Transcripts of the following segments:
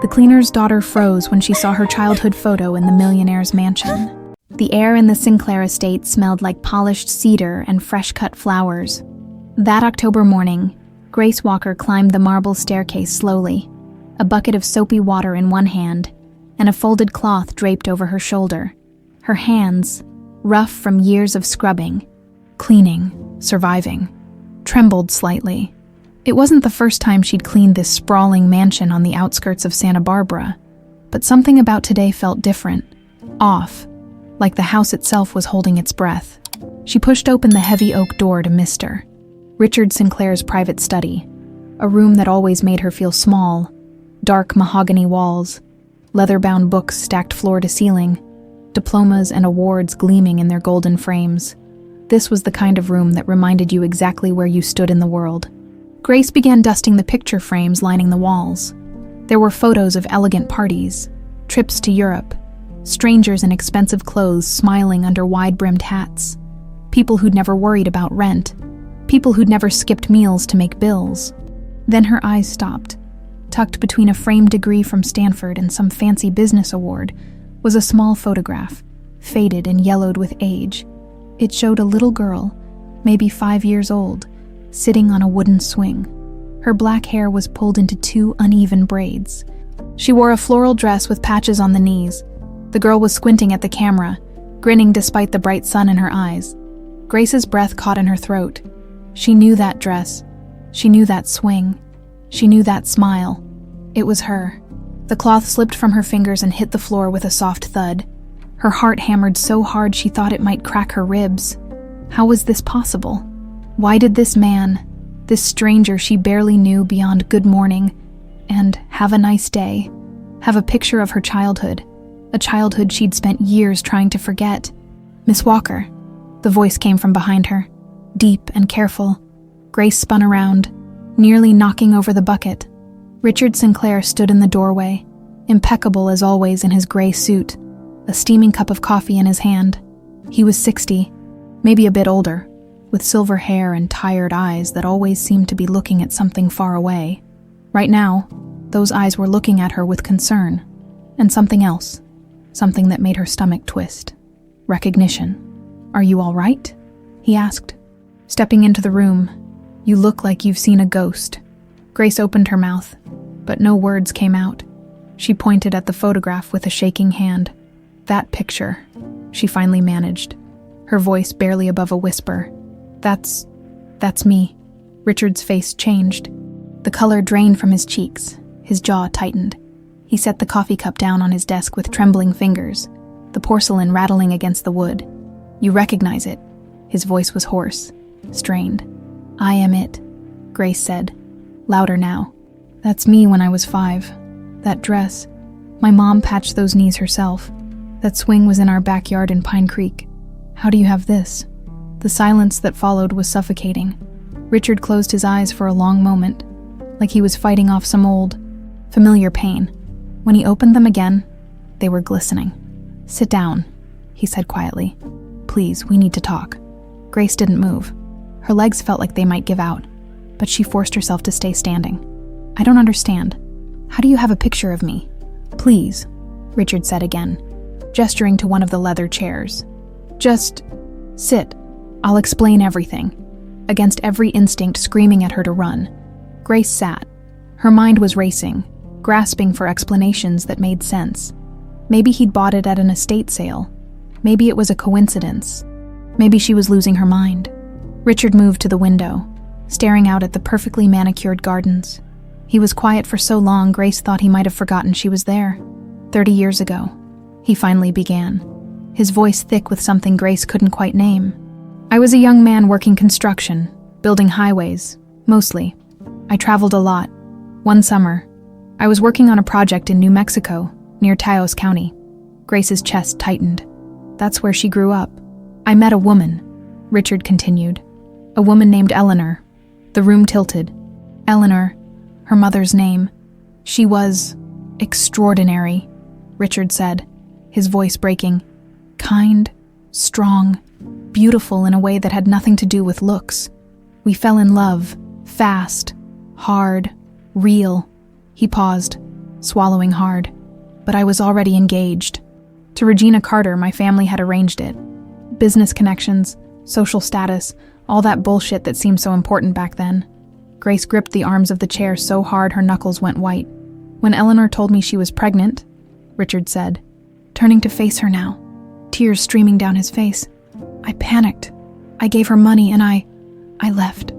The cleaner's daughter froze when she saw her childhood photo in the Millionaire'S mansion. The air in the Sinclair Estate smelled like polished cedar and fresh-cut flowers. That October morning, Grace Walker climbed the marble staircase slowly, a bucket of soapy water in one hand and a folded cloth draped over her shoulder. Her hands, rough from years of scrubbing, cleaning, surviving, trembled slightly. It wasn't the first time she'd cleaned this sprawling mansion on the outskirts of Santa Barbara, but something about today felt different, off, like the house itself was holding its breath. She pushed open the heavy oak door to Mr. Richard Sinclair's private study, a room that always made her feel small, dark mahogany walls, leather-bound books stacked floor to ceiling, diplomas and awards gleaming in their golden frames. This was the kind of room that reminded you exactly where you stood in the world. Grace began dusting the picture frames lining the walls. There were photos of elegant parties, trips to Europe, strangers in expensive clothes smiling under wide-brimmed hats, people who'd never worried about rent, people who'd never skipped meals to make bills. Then her eyes stopped. Tucked between a framed degree from Stanford and some fancy business award was a small photograph, faded and yellowed with age. It showed a little girl, maybe 5 years old, sitting on a wooden swing. Her black hair was pulled into 2 uneven braids. She wore a floral dress with patches on the knees. The girl was squinting at the camera, grinning despite the bright sun in her eyes. Grace's breath caught in her throat. She knew that dress. She knew that swing. She knew that smile. It was her. The cloth slipped from her fingers and hit the floor with a soft thud. Her heart hammered so hard she thought it might crack her ribs. How was this possible? Why did this man, this stranger she barely knew beyond good morning and have a nice day, have a picture of her childhood, a childhood she'd spent years trying to forget? "Miss Walker," the voice came from behind her, deep and careful. Grace spun around, nearly knocking over the bucket. Richard Sinclair stood in the doorway, impeccable as always in his gray suit, a steaming cup of coffee in his hand. He was 60, maybe a bit older, with silver hair and tired eyes that always seemed to be looking at something far away. Right now, those eyes were looking at her with concern, and something else, something that made her stomach twist. Recognition. "Are you all right?" he asked. Stepping into the room, "You look like you've seen a ghost." Grace opened her mouth, but no words came out. She pointed at the photograph with a shaking hand. "That picture," she finally managed, her voice barely above a whisper. That's me." Richard's face changed. The color drained from his cheeks. His jaw tightened. He set the coffee cup down on his desk with trembling fingers, the porcelain rattling against the wood. "You recognize it?" His voice was hoarse, strained. "I am it," Grace said, louder now. "That's me when I was 5. That dress. My mom patched those knees herself. That swing was in our backyard in Pine Creek. How do you have this?" The silence that followed was suffocating. Richard closed his eyes for a long moment, like he was fighting off some old, familiar pain. When he opened them again, they were glistening. "Sit down," he said quietly. "Please, we need to talk." Grace didn't move. Her legs felt like they might give out, but she forced herself to stay standing. "I don't understand. How do you have a picture of me?" "Please," Richard said again, gesturing to one of the leather chairs. "Just sit. I'll explain everything." Against every instinct screaming at her to run, Grace sat. Her mind was racing, grasping for explanations that made sense. Maybe he'd bought it at an estate sale. Maybe it was a coincidence. Maybe she was losing her mind. Richard moved to the window, staring out at the perfectly manicured gardens. He was quiet for so long, Grace thought he might have forgotten she was there. 30 years ago, he finally began, his voice thick with something Grace couldn't quite name. "I was a young man working construction, building highways, mostly. I traveled a lot. One summer, I was working on a project in New Mexico, near Taos County." Grace's chest tightened. "That's where she grew up. I met a woman," Richard continued. "A woman named Eleanor." The room tilted. Eleanor, her mother's name. "She was extraordinary," Richard said, his voice breaking. "Kind, strong, beautiful in a way that had nothing to do with looks. We fell in love, fast, hard, real." He paused, swallowing hard. But I was already engaged. To Regina Carter, my family had arranged it. Business connections, social status, all that bullshit that seemed so important back then. Grace gripped the arms of the chair so hard her knuckles went white. When Eleanor told me she was pregnant, Richard said, turning to face her now, tears streaming down his face, I panicked. I gave her money and I left.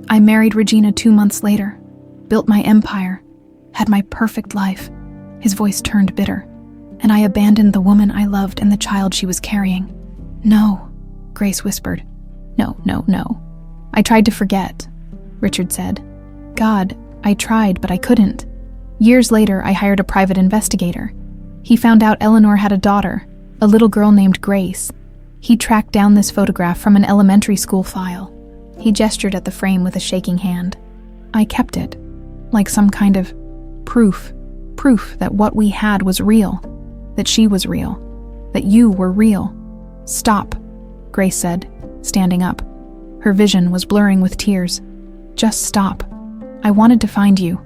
I married Regina 2 months later, built my empire, had my perfect life. His voice turned bitter. And I abandoned the woman I loved and the child she was carrying. No, Grace whispered. No. I tried to forget, Richard said. God, I tried, but I couldn't. Years later, I hired a private investigator. He found out Eleanor had a daughter, a little girl named Grace. He tracked down this photograph from an elementary school file. He gestured at the frame with a shaking hand. I kept it, like some kind of proof that what we had was real, that she was real, that you were real. Stop, Grace said, standing up. Her vision was blurring with tears. Just stop. I wanted to find you,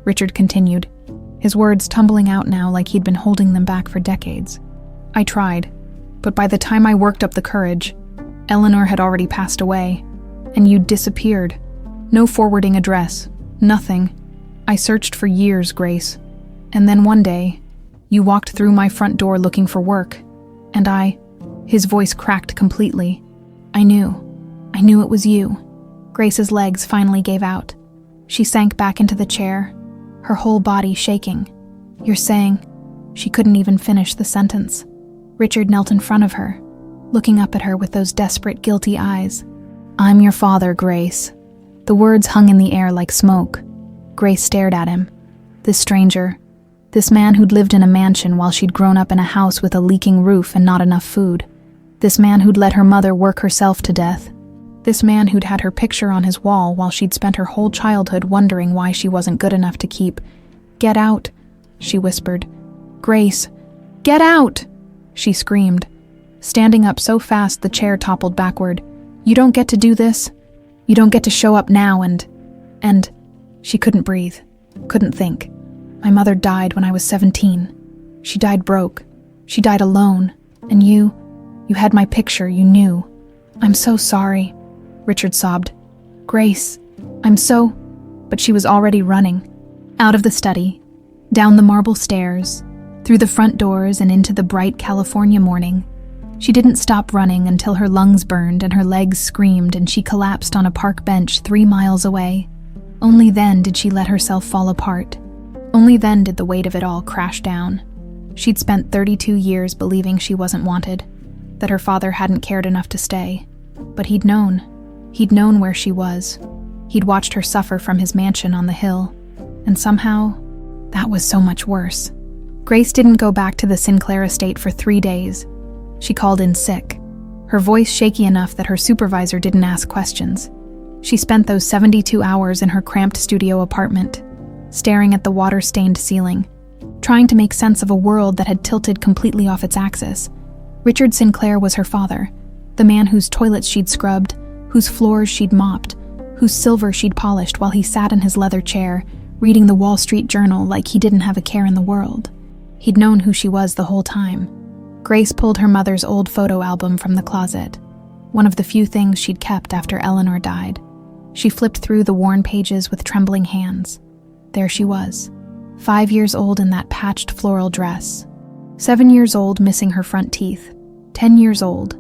Richard continued, his words tumbling out now like he'd been holding them back for decades. I tried, but by the time I worked up the courage, Eleanor had already passed away, and you'd disappeared. No forwarding address, nothing. I searched for years, Grace. And then one day, you walked through my front door looking for work, and his voice cracked completely. I knew it was you. Grace's legs finally gave out. She sank back into the chair, her whole body shaking. You're saying, she couldn't even finish the sentence. Richard knelt in front of her, looking up at her with those desperate, guilty eyes. I'm your father, Grace. The words hung in the air like smoke. Grace stared at him. This stranger, this man who'd lived in a mansion while she'd grown up in a house with a leaking roof and not enough food. This man who'd let her mother work herself to death. This man who'd had her picture on his wall while she'd spent her whole childhood wondering why she wasn't good enough to keep. Get out, she whispered. Grace, get out, she screamed, standing up so fast the chair toppled backward. You don't get to do this. You don't get to show up now and she couldn't breathe, couldn't think. My mother died when I was 17. She died broke. She died alone. And you had my picture, you knew. I'm so sorry, Richard sobbed. Grace, but she was already running. Out of the study, down the marble stairs, through the front doors and into the bright California morning. She didn't stop running until her lungs burned and her legs screamed and she collapsed on a park bench 3 miles away. Only then did she let herself fall apart. Only then did the weight of it all crash down. She'd spent 32 years believing she wasn't wanted, that her father hadn't cared enough to stay. But he'd known where she was. He'd watched her suffer from his mansion on the hill. And somehow, that was so much worse. Grace didn't go back to the Sinclair Estate for 3 days. She called in sick, her voice shaky enough that her supervisor didn't ask questions. She spent those 72 hours in her cramped studio apartment, staring at the water-stained ceiling, trying to make sense of a world that had tilted completely off its axis. Richard Sinclair was her father, the man whose toilets she'd scrubbed, whose floors she'd mopped, whose silver she'd polished while he sat in his leather chair, reading the Wall Street Journal like he didn't have a care in the world. He'd known who she was the whole time. Grace pulled her mother's old photo album from the closet, one of the few things she'd kept after Eleanor died. She flipped through the worn pages with trembling hands. There she was, 5 years old in that patched floral dress, 7 years old missing her front teeth, 10 years old,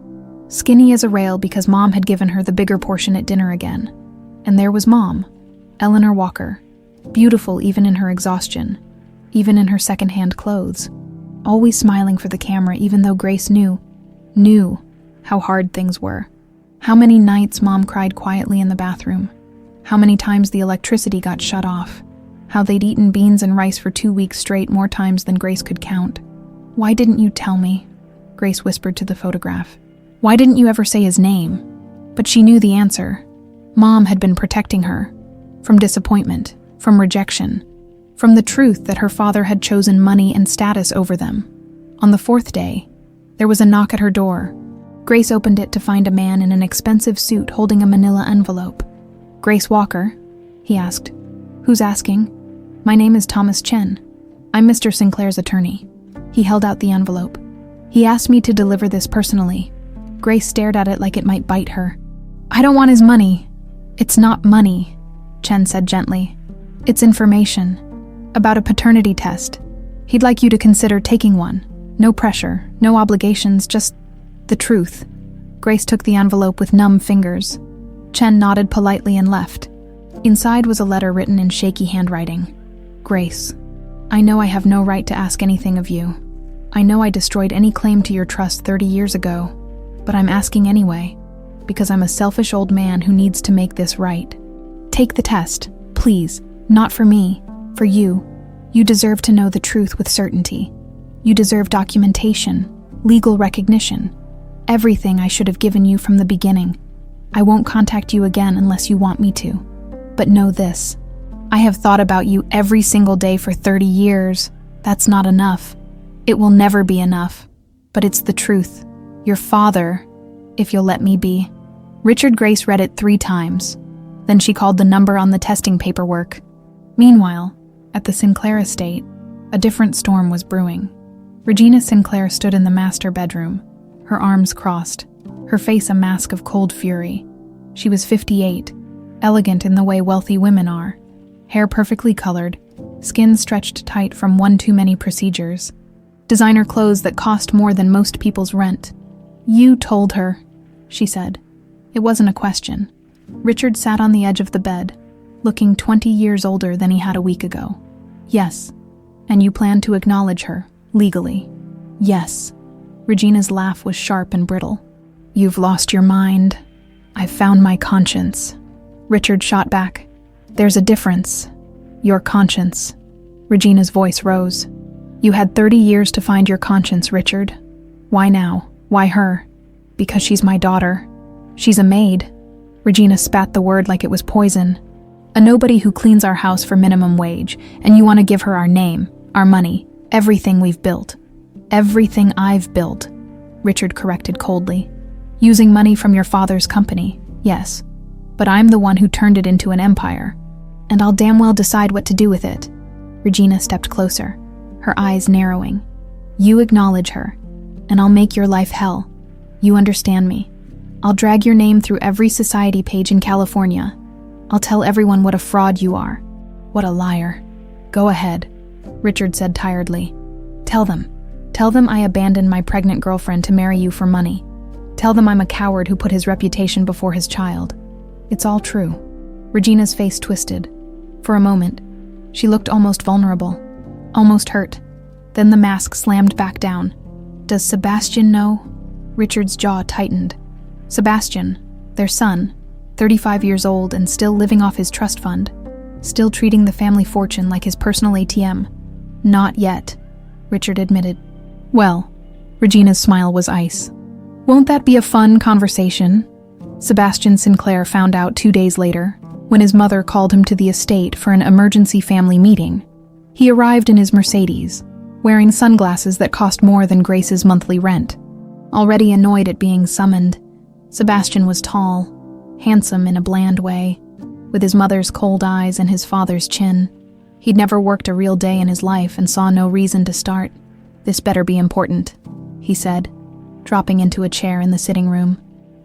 skinny as a rail because Mom had given her the bigger portion at dinner again. And there was Mom, Eleanor Walker, beautiful even in her exhaustion, even in her secondhand clothes, always smiling for the camera even though Grace knew how hard things were. How many nights Mom cried quietly in the bathroom. How many times the electricity got shut off. How they'd eaten beans and rice for 2 weeks straight, more times than Grace could count. Why didn't you tell me? Grace whispered to the photograph. Why didn't you ever say his name? But she knew the answer. Mom had been protecting her. From disappointment, from rejection, from the truth that her father had chosen money and status over them. On the 4th day, there was a knock at her door. Grace opened it to find a man in an expensive suit holding a manila envelope. Grace Walker? He asked. Who's asking? My name is Thomas Chen. I'm Mr. Sinclair's attorney." He held out the envelope. "He asked me to deliver this personally." Grace stared at it like it might bite her. "I don't want his money." "It's not money," Chen said gently. "It's information. About a paternity test. He'd like you to consider taking one. No pressure, no obligations, just the truth." Grace took the envelope with numb fingers. Chen nodded politely and left. Inside was a letter written in shaky handwriting. "Grace, I know I have no right to ask anything of you. I know I destroyed any claim to your trust 30 years ago, but I'm asking anyway, because I'm a selfish old man who needs to make this right. Take the test, please, not for me, for you. You deserve to know the truth with certainty. You deserve documentation, legal recognition, everything I should have given you from the beginning. I won't contact you again unless you want me to. But know this, I have thought about you every single day for 30 years. That's not enough. It will never be enough. But it's the truth. Your father, if you'll let me be." Richard Grace read it 3 times. Then she called the number on the testing paperwork. Meanwhile, at the Sinclair Estate, a different storm was brewing. Regina Sinclair stood in the master bedroom, her arms crossed, her face a mask of cold fury. She was 58, elegant in the way wealthy women are, hair perfectly colored, skin stretched tight from one too many procedures, designer clothes that cost more than most people's rent. "You told her," she said. It wasn't a question. Richard sat on the edge of the bed, looking 20 years older than he had a week ago. "Yes. And you plan to acknowledge her, legally?" "Yes." Regina's laugh was sharp and brittle. "You've lost your mind. I've found my conscience." Richard shot back. "There's a difference. Your conscience." Regina's voice rose. "You had 30 years to find your conscience, Richard. Why now? Why her?" "Because she's my daughter. She's a maid." Regina spat the word like it was poison. "A nobody who cleans our house for minimum wage, and you want to give her our name, our money, everything we've built." "Everything I've built," Richard corrected coldly. "Using money from your father's company, yes. But I'm the one who turned it into an empire. And I'll damn well decide what to do with it." Regina stepped closer, her eyes narrowing. "You acknowledge her, and I'll make your life hell. You understand me? I'll drag your name through every society page in California. I'll tell everyone what a fraud you are. What a liar." "Go ahead," Richard said tiredly. "Tell them. Tell them I abandoned my pregnant girlfriend to marry you for money. Tell them I'm a coward who put his reputation before his child. It's all true." Regina's face twisted. For a moment, she looked almost vulnerable, almost hurt. Then the mask slammed back down. "Does Sebastian know?" Richard's jaw tightened. Sebastian, their son, 35 years old and still living off his trust fund, still treating the family fortune like his personal ATM. "Not yet," Richard admitted. "Well," Regina's smile was ice. "Won't that be a fun conversation?" Sebastian Sinclair found out 2 days later, when his mother called him to the estate for an emergency family meeting. He arrived in his Mercedes, wearing sunglasses that cost more than Grace's monthly rent. Already annoyed at being summoned, Sebastian was tall, handsome in a bland way, with his mother's cold eyes and his father's chin. He'd never worked a real day in his life and saw no reason to start. "This better be important," he said, dropping into a chair in the sitting room.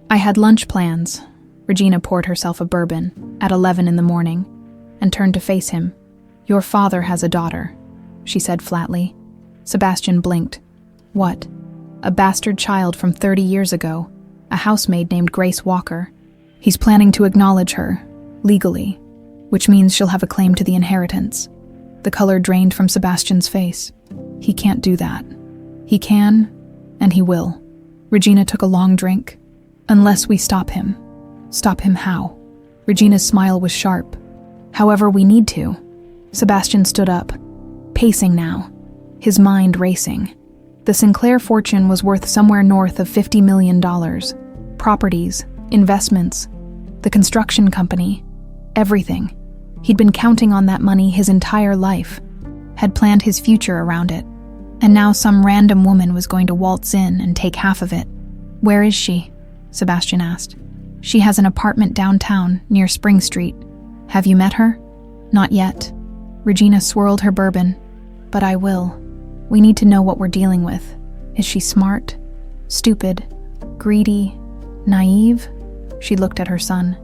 "I had lunch plans." Regina poured herself a bourbon at 11 in the morning and turned to face him. "Your father has a daughter," she said flatly. Sebastian blinked. "What?" "A bastard child from 30 years ago, a housemaid named Grace Walker. He's planning to acknowledge her, legally, which means she'll have a claim to the inheritance." The color drained from Sebastian's face. "He can't do that." "He can, and he will." Regina took a long drink. "Unless we stop him." "Stop him how?" Regina's smile was sharp. "However we need to." Sebastian stood up, pacing now, his mind racing. The Sinclair fortune was worth somewhere north of $50 million. Properties, investments, the construction company, everything. He'd been counting on that money his entire life, had planned his future around it. And now some random woman was going to waltz in and take half of it. "Where is she?" Sebastian asked. "She has an apartment downtown, near Spring Street. Have you met her?" "Not yet." Regina swirled her bourbon. But I will. We need to know what we're dealing with. Is she smart? Stupid? Greedy? Naive? She looked at her son.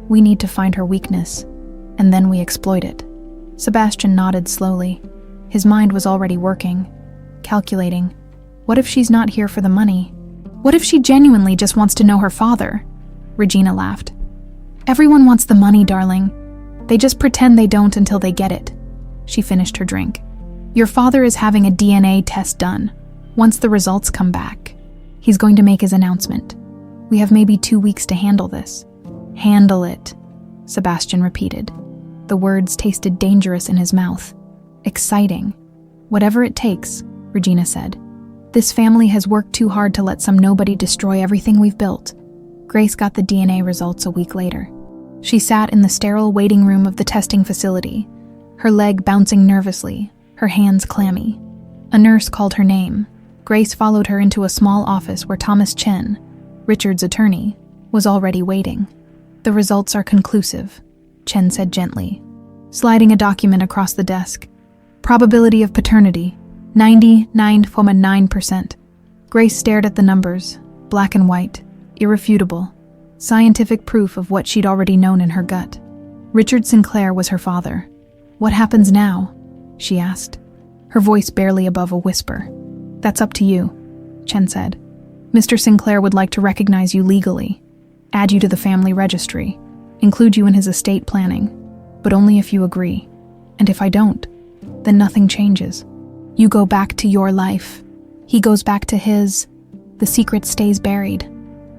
We need to find her weakness, and then we exploit it. Sebastian nodded slowly. His mind was already working, calculating. What if she's not here for the money? What if she genuinely just wants to know her father? Regina laughed. Everyone wants the money, darling. They just pretend they don't until they get it. She finished her drink. Your father is having a DNA test done. Once the results come back, he's going to make his announcement. We have maybe 2 weeks to handle this. Handle it, Sebastian repeated. The words tasted dangerous in his mouth. Exciting. Whatever it takes, Regina said. This family has worked too hard to let some nobody destroy everything we've built. Grace got the DNA results a week later. She sat in the sterile waiting room of the testing facility, her leg bouncing nervously, her hands clammy. A nurse called her name. Grace followed her into a small office where Thomas Chen, Richard's attorney, was already waiting. The results are conclusive, Chen said gently, sliding a document across the desk. Probability of paternity, 99.9%. Grace stared at the numbers, black and white, irrefutable, scientific proof of what she'd already known in her gut. Richard Sinclair was her father. What happens now? She asked, her voice barely above a whisper. That's up to you, Chen said. Mr. Sinclair would like to recognize you legally, add you to the family registry, include you in his estate planning, but only if you agree. And if I don't, then nothing changes. You go back to your life. He goes back to his. The secret stays buried.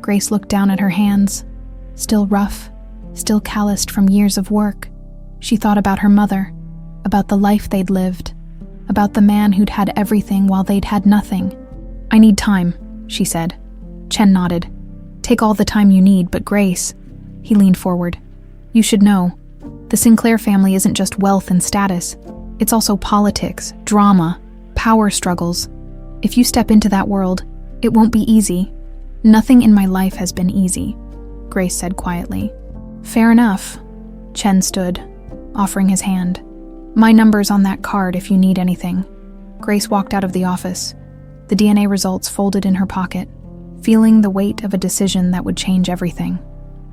Grace looked down at her hands, still rough, still calloused from years of work. She thought about her mother, about the life they'd lived, about the man who'd had everything while they'd had nothing. I need time, she said. Chen nodded. Take all the time you need, but Grace, he leaned forward. You should know, the Sinclair family isn't just wealth and status. It's also politics, drama, power struggles. If you step into that world, it won't be easy. Nothing in my life has been easy, Grace said quietly. Fair enough. Chen stood, offering his hand. My number's on that card if you need anything. Grace walked out of the office, the DNA results folded in her pocket, feeling the weight of a decision that would change everything.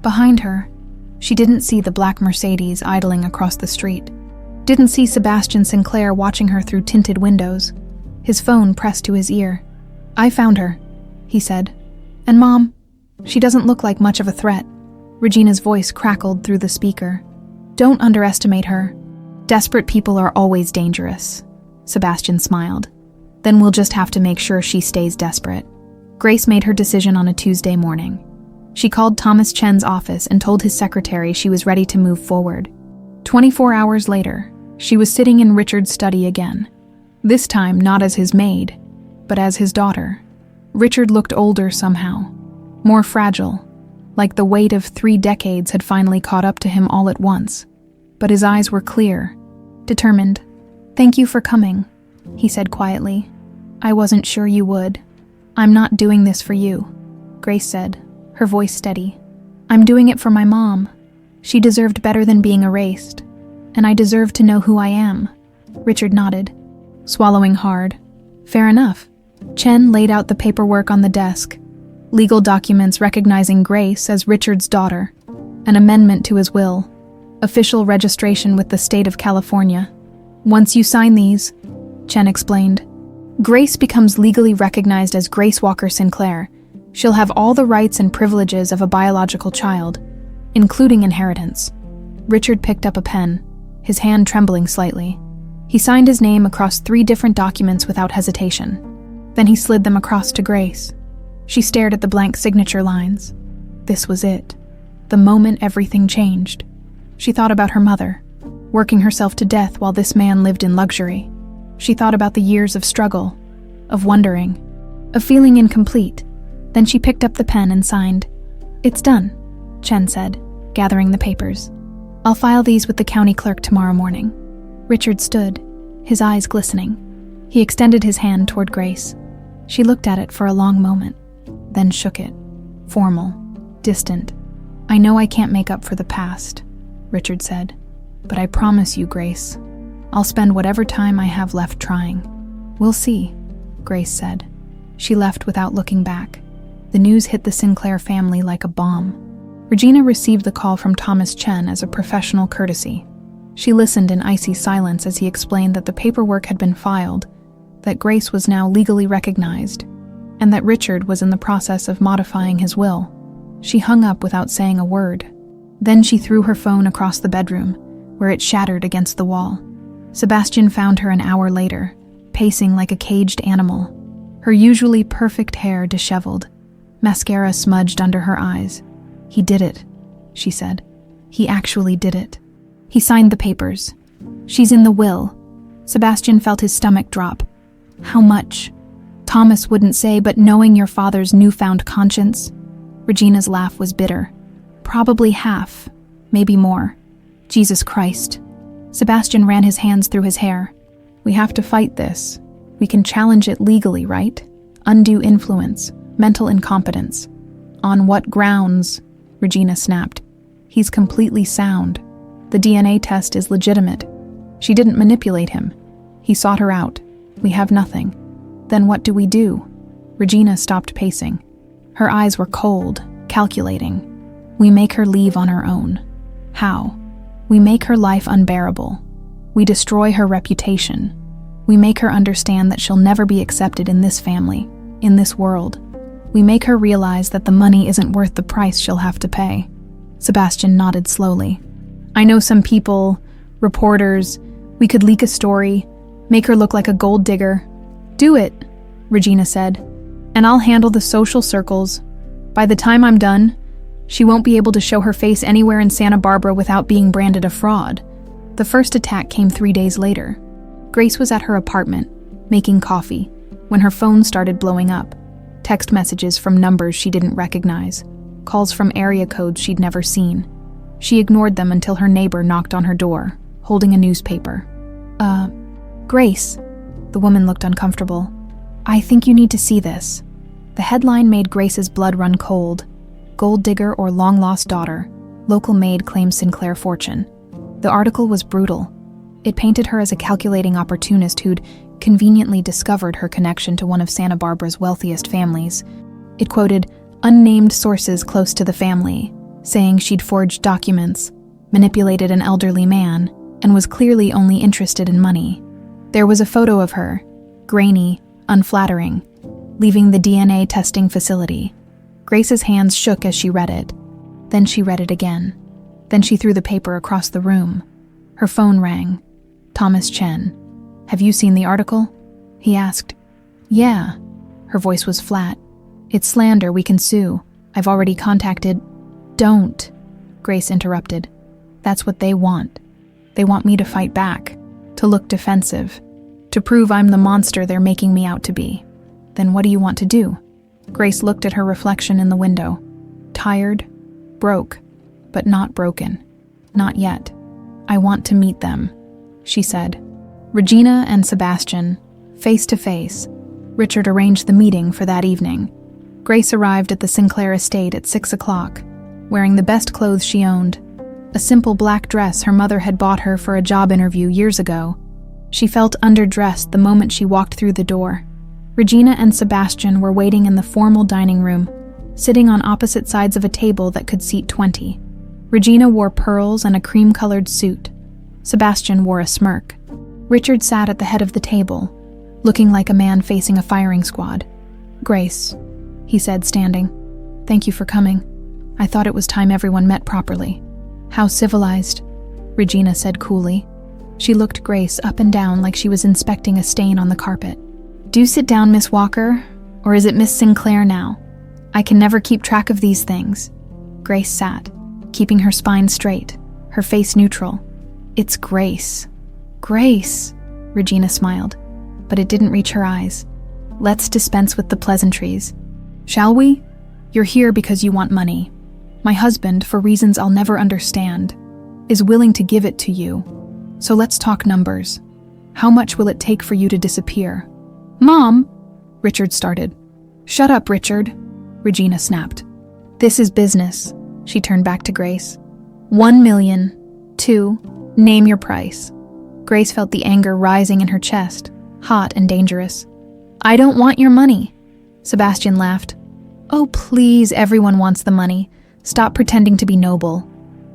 Behind her, she didn't see the black Mercedes idling across the street. Didn't see Sebastian Sinclair watching her through tinted windows, his phone pressed to his ear. I found her, he said. And Mom, she doesn't look like much of a threat. Regina's voice crackled through the speaker. Don't underestimate her. Desperate people are always dangerous. Sebastian smiled. Then we'll just have to make sure she stays desperate. Grace made her decision on a Tuesday morning. She called Thomas Chen's office and told his secretary she was ready to move forward. 24 hours later, she was sitting in Richard's study again. This time not as his maid, but as his daughter. Richard looked older somehow, more fragile, like the weight of 3 decades had finally caught up to him all at once. But his eyes were clear, determined. Thank you for coming, he said quietly. I wasn't sure you would. I'm not doing this for you, Grace said, her voice steady. I'm doing it for my mom. She deserved better than being erased, and I deserve to know who I am. Richard nodded, swallowing hard. Fair enough. Chen laid out the paperwork on the desk, legal documents recognizing Grace as Richard's daughter, an amendment to his will, official registration with the state of California. Once you sign these, Chen explained, Grace becomes legally recognized as Grace Walker Sinclair. She'll have all the rights and privileges of a biological child, including inheritance. Richard picked up a pen, his hand trembling slightly. He signed his name across 3 different documents without hesitation. Then he slid them across to Grace. She stared at the blank signature lines. This was it. The moment everything changed. She thought about her mother, working herself to death while this man lived in luxury. She thought about the years of struggle, of wondering, of feeling incomplete. Then she picked up the pen and signed. It's done, Chen said, gathering the papers. I'll file these with the county clerk tomorrow morning. Richard stood, his eyes glistening. He extended his hand toward Grace. She looked at it for a long moment, then shook it, formal, distant. I know I can't make up for the past, Richard said, but I promise you, Grace, I'll spend whatever time I have left trying. We'll see, Grace said. She left without looking back. The news hit the Sinclair family like a bomb. Regina received the call from Thomas Chen as a professional courtesy. She listened in icy silence as he explained that the paperwork had been filed, that Grace was now legally recognized, and that Richard was in the process of modifying his will. She hung up without saying a word. Then she threw her phone across the bedroom, where it shattered against the wall. Sebastian found her an hour later, pacing like a caged animal, her usually perfect hair disheveled, mascara smudged under her eyes. He did it, she said. He actually did it. He signed the papers. She's in the will. Sebastian felt his stomach drop. How much? Thomas wouldn't say, but knowing your father's newfound conscience, Regina's laugh was bitter. Probably half, maybe more. Jesus Christ. Sebastian ran his hands through his hair. We have to fight this. We can challenge it legally, right? Undue influence, mental incompetence. On what grounds? Regina snapped. He's completely sound. The DNA test is legitimate. She didn't manipulate him. He sought her out. We have nothing. Then what do we do? Regina stopped pacing. Her eyes were cold, calculating. We make her leave on her own. How? We make her life unbearable. We destroy her reputation. We make her understand that she'll never be accepted in this family, in this world. We make her realize that the money isn't worth the price she'll have to pay. Sebastian nodded slowly. I know some people, reporters, we could leak a story, make her look like a gold digger. Do it, Regina said, and I'll handle the social circles. By the time I'm done, she won't be able to show her face anywhere in Santa Barbara without being branded a fraud. The first attack came 3 days later. Grace was at her apartment, making coffee, when her phone started blowing up. Text messages from numbers she didn't recognize, calls from area codes she'd never seen. She ignored them until her neighbor knocked on her door, holding a newspaper. Grace. The woman looked uncomfortable. I think you need to see this. The headline made Grace's blood run cold. Gold digger or long-lost daughter, local maid claims Sinclair fortune. The article was brutal. It painted her as a calculating opportunist who'd conveniently discovered her connection to one of Santa Barbara's wealthiest families. It quoted unnamed sources close to the family, saying she'd forged documents, manipulated an elderly man, and was clearly only interested in money. There was a photo of her, grainy, unflattering, leaving the DNA testing facility. Grace's hands shook as she read it. Then she read it again. Then she threw the paper across the room. Her phone rang. Thomas Chen. Have you seen the article? He asked. Yeah. Her voice was flat. It's slander, we can sue. I've already contacted. Don't, Grace interrupted. That's what they want. They want me to fight back, to look defensive, to prove I'm the monster they're making me out to be. Then what do you want to do? Grace looked at her reflection in the window. Tired, broke, but not broken. Not yet. I want to meet them, she said. Regina and Sebastian, face to face. Richard arranged the meeting for that evening. Grace arrived at the Sinclair Estate at 6 o'clock, wearing the best clothes she owned, a simple black dress her mother had bought her for a job interview years ago. She felt underdressed the moment she walked through the door. Regina and Sebastian were waiting in the formal dining room, sitting on opposite sides of a table that could seat 20. Regina wore pearls and a cream-colored suit. Sebastian wore a smirk. Richard sat at the head of the table, looking like a man facing a firing squad. Grace, he said, standing. Thank you for coming. I thought it was time everyone met properly. How civilized, Regina said coolly. She looked Grace up and down like she was inspecting a stain on the carpet. Do sit down, Miss Walker, or is it Miss Sinclair now? I can never keep track of these things. Grace sat, keeping her spine straight, her face neutral. It's Grace. Grace, Regina smiled, but it didn't reach her eyes. Let's dispense with the pleasantries. Shall we? You're here because you want money. My husband, for reasons I'll never understand, is willing to give it to you. So let's talk numbers. How much will it take for you to disappear? Mom, Richard started. Shut up, Richard, Regina snapped. This is business, she turned back to Grace. 1 million. 2, name your price. Grace felt the anger rising in her chest, hot and dangerous. "I don't want your money." Sebastian laughed. "Oh, please, everyone wants the money. Stop pretending to be noble."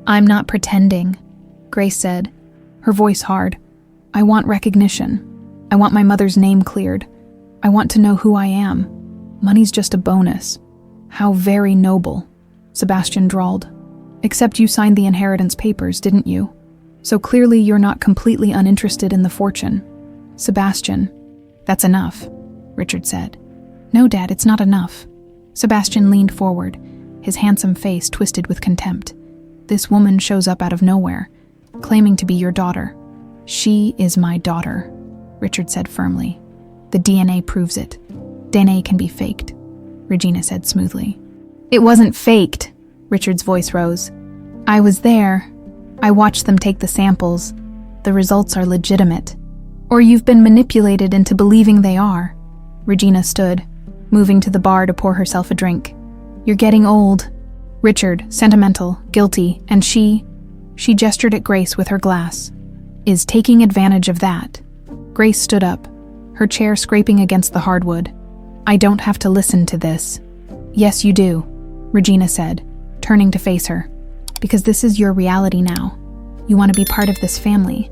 "I'm not pretending," Grace said, her voice hard. "I want recognition. I want my mother's name cleared. I want to know who I am. Money's just a bonus." "How very noble," Sebastian drawled. "Except you signed the inheritance papers, didn't you? So clearly you're not completely uninterested in the fortune." "Sebastian." "That's enough," Richard said. "No, Dad, it's not enough." Sebastian leaned forward, his handsome face twisted with contempt. "This woman shows up out of nowhere, claiming to be your daughter." "She is my daughter," Richard said firmly. "The DNA proves it. DNA can be faked," Regina said smoothly. "It wasn't faked," Richard's voice rose. "I was there. I watched them take the samples. The results are legitimate. Or you've been manipulated into believing they are." Regina stood, moving to the bar to pour herself a drink. "You're getting old." Richard, sentimental, guilty, and she gestured at Grace with her glass, "is taking advantage of that." Grace stood up, her chair scraping against the hardwood. "I don't have to listen to this." "Yes, you do," Regina said, turning to face her. "Because this is your reality now. You want to be part of this family.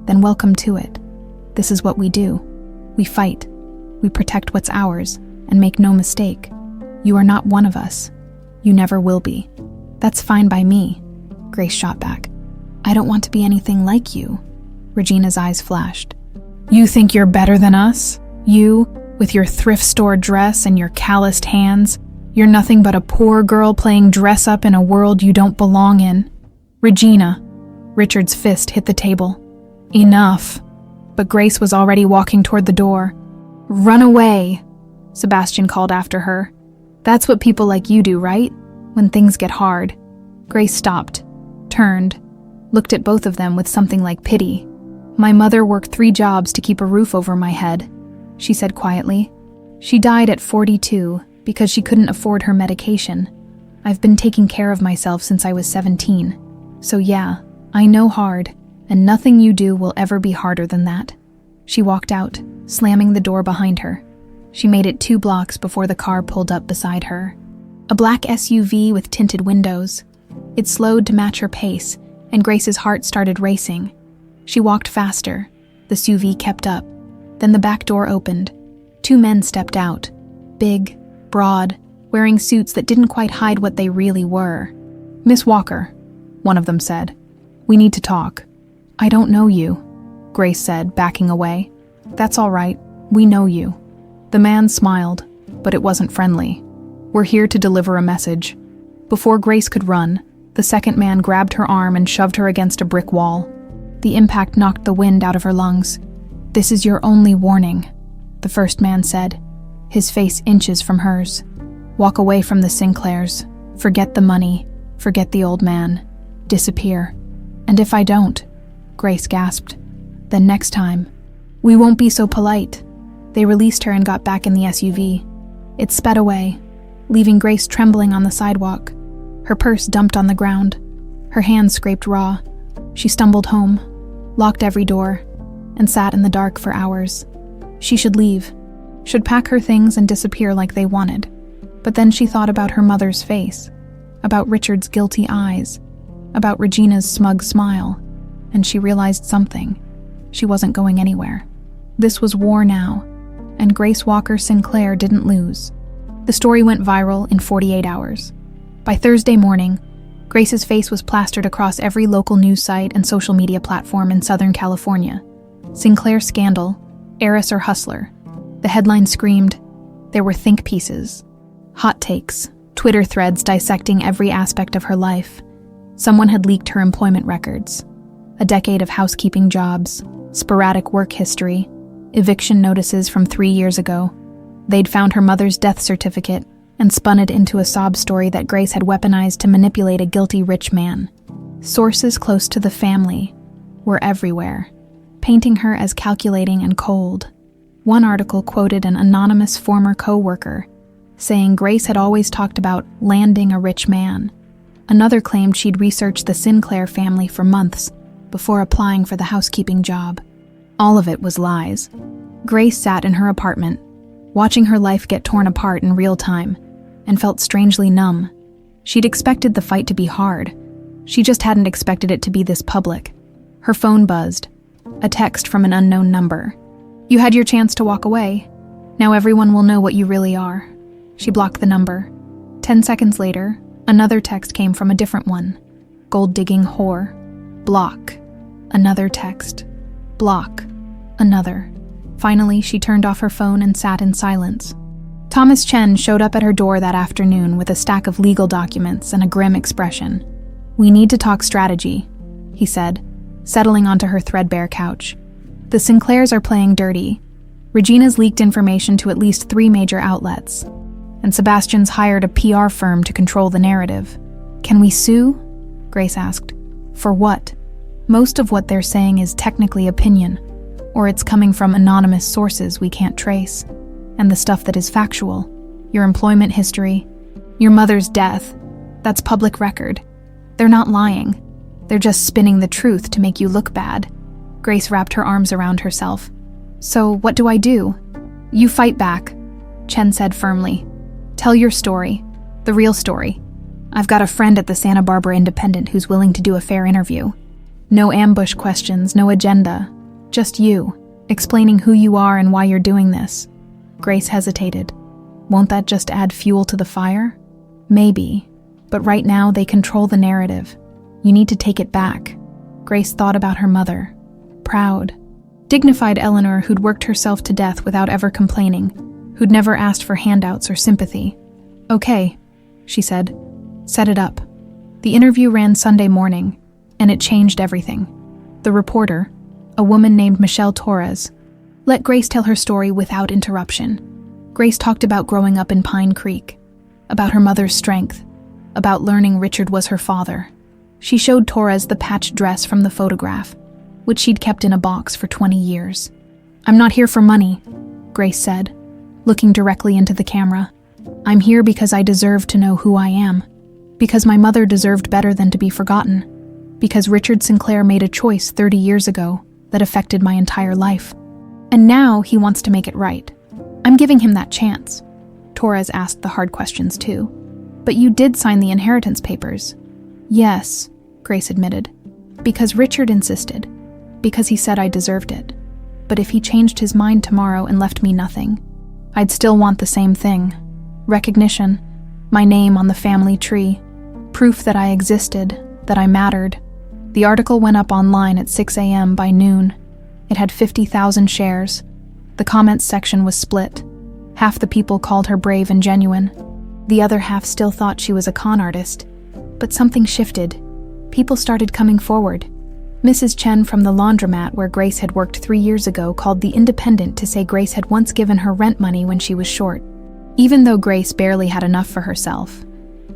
Then welcome to it. This is what we do. We fight. We protect what's ours, and make no mistake. You are not one of us. You never will be." "That's fine by me," Grace shot back. "I don't want to be anything like you." Regina's eyes flashed. "You think you're better than us? You, with your thrift store dress and your calloused hands? You're nothing but a poor girl playing dress-up in a world you don't belong in." "Regina," Richard's fist hit the table. "Enough." But Grace was already walking toward the door. "Run away," Sebastian called after her. "That's what people like you do, right? When things get hard." Grace stopped, turned, looked at both of them with something like pity. "My mother worked 3 jobs to keep a roof over my head," she said quietly. "She died at 42 because she couldn't afford her medication. I've been taking care of myself since I was 17. So yeah, I know hard, and nothing you do will ever be harder than that." She walked out, slamming the door behind her. She made it 2 blocks before the car pulled up beside her. A black SUV with tinted windows. It slowed to match her pace, and Grace's heart started racing. She walked faster. The SUV kept up. Then the back door opened. 2 men stepped out. Big, broad, wearing suits that didn't quite hide what they really were. "Miss Walker," one of them said. "We need to talk." "I don't know you," Grace said, backing away. "That's all right. We know you." The man smiled, but it wasn't friendly. "We're here to deliver a message." Before Grace could run, the second man grabbed her arm and shoved her against a brick wall. The impact knocked the wind out of her lungs. "This is your only warning," the first man said, his face inches from hers. "Walk away from the Sinclairs. Forget the money. Forget the old man. Disappear." "And if I don't?" Grace gasped. "Then next time. We won't be so polite." They released her and got back in the SUV. It sped away, leaving Grace trembling on the sidewalk. Her purse dumped on the ground. Her hands scraped raw. She stumbled home, locked every door, and sat in the dark for hours. She should leave, should pack her things and disappear like they wanted. But then she thought about her mother's face, about Richard's guilty eyes, about Regina's smug smile, and she realized something. She wasn't going anywhere. This was war now, and Grace Walker Sinclair didn't lose. The story went viral in 48 hours. By Thursday morning, Grace's face was plastered across every local news site and social media platform in Southern California. Sinclair scandal, heiress or hustler. The headline screamed. There were think pieces, hot takes, Twitter threads dissecting every aspect of her life. Someone had leaked her employment records. A decade of housekeeping jobs, sporadic work history, eviction notices from 3 years ago. They'd found her mother's death certificate and spun it into a sob story that Grace had weaponized to manipulate a guilty rich man. Sources close to the family were everywhere, painting her as calculating and cold. One article quoted an anonymous former co-worker, saying Grace had always talked about landing a rich man. Another claimed she'd researched the Sinclair family for months before applying for the housekeeping job. All of it was lies. Grace sat in her apartment, watching her life get torn apart in real time, and felt strangely numb. She'd expected the fight to be hard. She just hadn't expected it to be this public. Her phone buzzed. A text from an unknown number. "You had your chance to walk away. Now everyone will know what you really are." She blocked the number. 10 seconds later, another text came from a different one. "Gold-digging whore. Block." Another text. "Block." Another. Finally, she turned off her phone and sat in silence. Thomas Chen showed up at her door that afternoon with a stack of legal documents and a grim expression. "We need to talk strategy," he said, settling onto her threadbare couch. "The Sinclairs are playing dirty. Regina's leaked information to at least 3 major outlets, and Sebastian's hired a PR firm to control the narrative. Can we sue?" Grace asked. "For what? Most of what they're saying is technically opinion, or it's coming from anonymous sources we can't trace. And the stuff that is factual, your employment history, your mother's death, that's public record. They're not lying. They're just spinning the truth to make you look bad." Grace wrapped her arms around herself. "So what do I do?" "You fight back," Chen said firmly. "Tell your story, the real story. I've got a friend at the Santa Barbara Independent who's willing to do a fair interview. No ambush questions, no agenda. Just you, explaining who you are and why you're doing this." Grace hesitated. "Won't that just add fuel to the fire?" "Maybe, but right now they control the narrative. You need to take it back." Grace thought about her mother. Proud, dignified Eleanor who'd worked herself to death without ever complaining, who'd never asked for handouts or sympathy. "Okay," she said. "Set it up." The interview ran Sunday morning, and it changed everything. The reporter, a woman named Michelle Torres, let Grace tell her story without interruption. Grace talked about growing up in Pine Creek, about her mother's strength, about learning Richard was her father. She showed Torres the patched dress from the photograph, which she'd kept in a box for 20 years. "I'm not here for money," Grace said, looking directly into the camera. "I'm here because I deserve to know who I am, because my mother deserved better than to be forgotten, because Richard Sinclair made a choice 30 years ago that affected my entire life. And now he wants to make it right. I'm giving him that chance." Torres asked the hard questions too. "But you did sign the inheritance papers." "Yes," Grace admitted, "because Richard insisted, because he said I deserved it. But if he changed his mind tomorrow and left me nothing, I'd still want the same thing. Recognition, my name on the family tree, proof that I existed, that I mattered." The article went up online at 6 a.m. by noon. It had 50,000 shares. The comments section was split. Half the people called her brave and genuine. The other half still thought she was a con artist. But something shifted. People started coming forward. Mrs. Chen from the laundromat where Grace had worked 3 years ago called the Independent to say Grace had once given her rent money when she was short, even though Grace barely had enough for herself.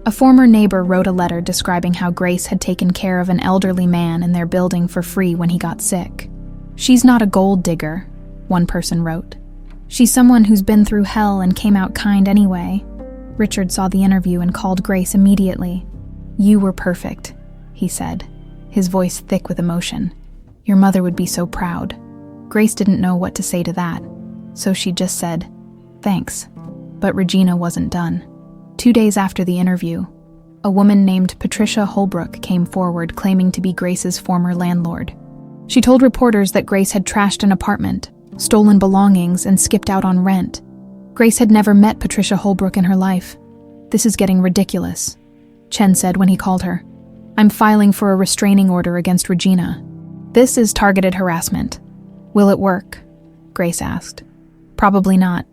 A former neighbor wrote a letter describing how Grace had taken care of an elderly man in their building for free when he got sick. "She's not a gold digger," one person wrote. "She's someone who's been through hell and came out kind anyway." Richard saw the interview and called Grace immediately. "You were perfect," he said, his voice thick with emotion. "Your mother would be so proud." Grace didn't know what to say to that, so she just said, "Thanks." But Regina wasn't done. 2 days after the interview, a woman named Patricia Holbrook came forward claiming to be Grace's former landlord. She told reporters that Grace had trashed an apartment, stolen belongings, and skipped out on rent. Grace had never met Patricia Holbrook in her life. "This is getting ridiculous," Chen said when he called her. "I'm filing for a restraining order against Regina. This is targeted harassment." "Will it work?" Grace asked. "Probably not,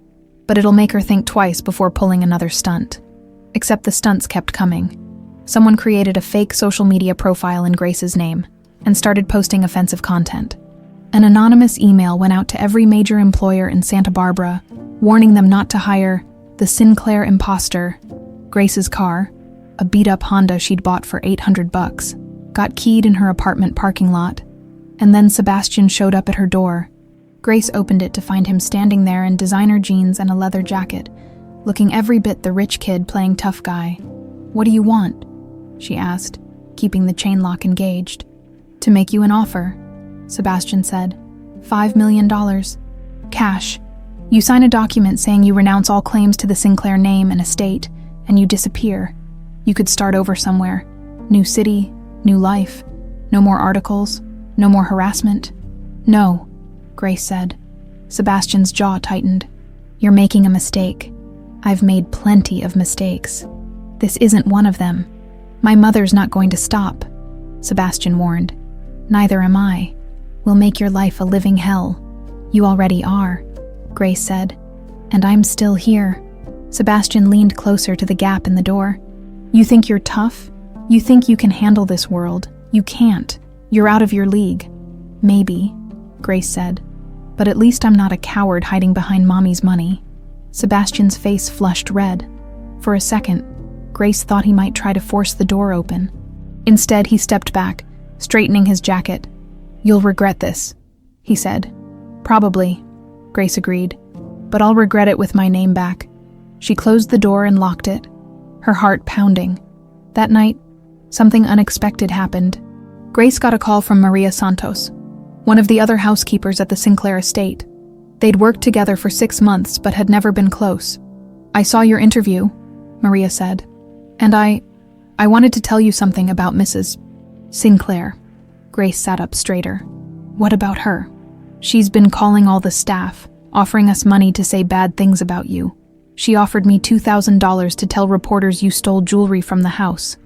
but it'll make her think twice before pulling another stunt." Except the stunts kept coming. Someone created a fake social media profile in Grace's name and started posting offensive content. An anonymous email went out to every major employer in Santa Barbara, warning them not to hire the Sinclair imposter. Grace's car, a beat-up Honda she'd bought for $800, got keyed in her apartment parking lot, and then Sebastian showed up at her door. Grace opened it to find him standing there in designer jeans and a leather jacket, looking every bit the rich kid playing tough guy. "What do you want?" she asked, keeping the chain lock engaged. "To make you an offer," Sebastian said. $5 million. Cash. You sign a document saying you renounce all claims to the Sinclair name and estate, and you disappear. You could start over somewhere. New city, new life. No more articles, no more harassment. No, Grace said. Sebastian's jaw tightened. You're making a mistake. I've made plenty of mistakes. This isn't one of them. My mother's not going to stop, Sebastian warned. Neither am I. We'll make your life a living hell. You already are, Grace said. And I'm still here. Sebastian leaned closer to the gap in the door. You think you're tough? You think you can handle this world? You can't. You're out of your league. Maybe, Grace said. But at least I'm not a coward hiding behind Mommy's money. Sebastian's face flushed red. For a second, Grace thought he might try to force the door open. Instead, he stepped back, straightening his jacket. You'll regret this, he said. Probably, Grace agreed. But I'll regret it with my name back. She closed the door and locked it, her heart pounding. That night, something unexpected happened. Grace got a call from Maria Santos, one of the other housekeepers at the Sinclair Estate. They'd worked together for 6 months but had never been close. I saw your interview, Maria said, and I wanted to tell you something about Mrs. Sinclair. Grace sat up straighter. What about her? She's been calling all the staff, offering us money to say bad things about you. She offered me $2,000 to tell reporters you stole jewelry from the house.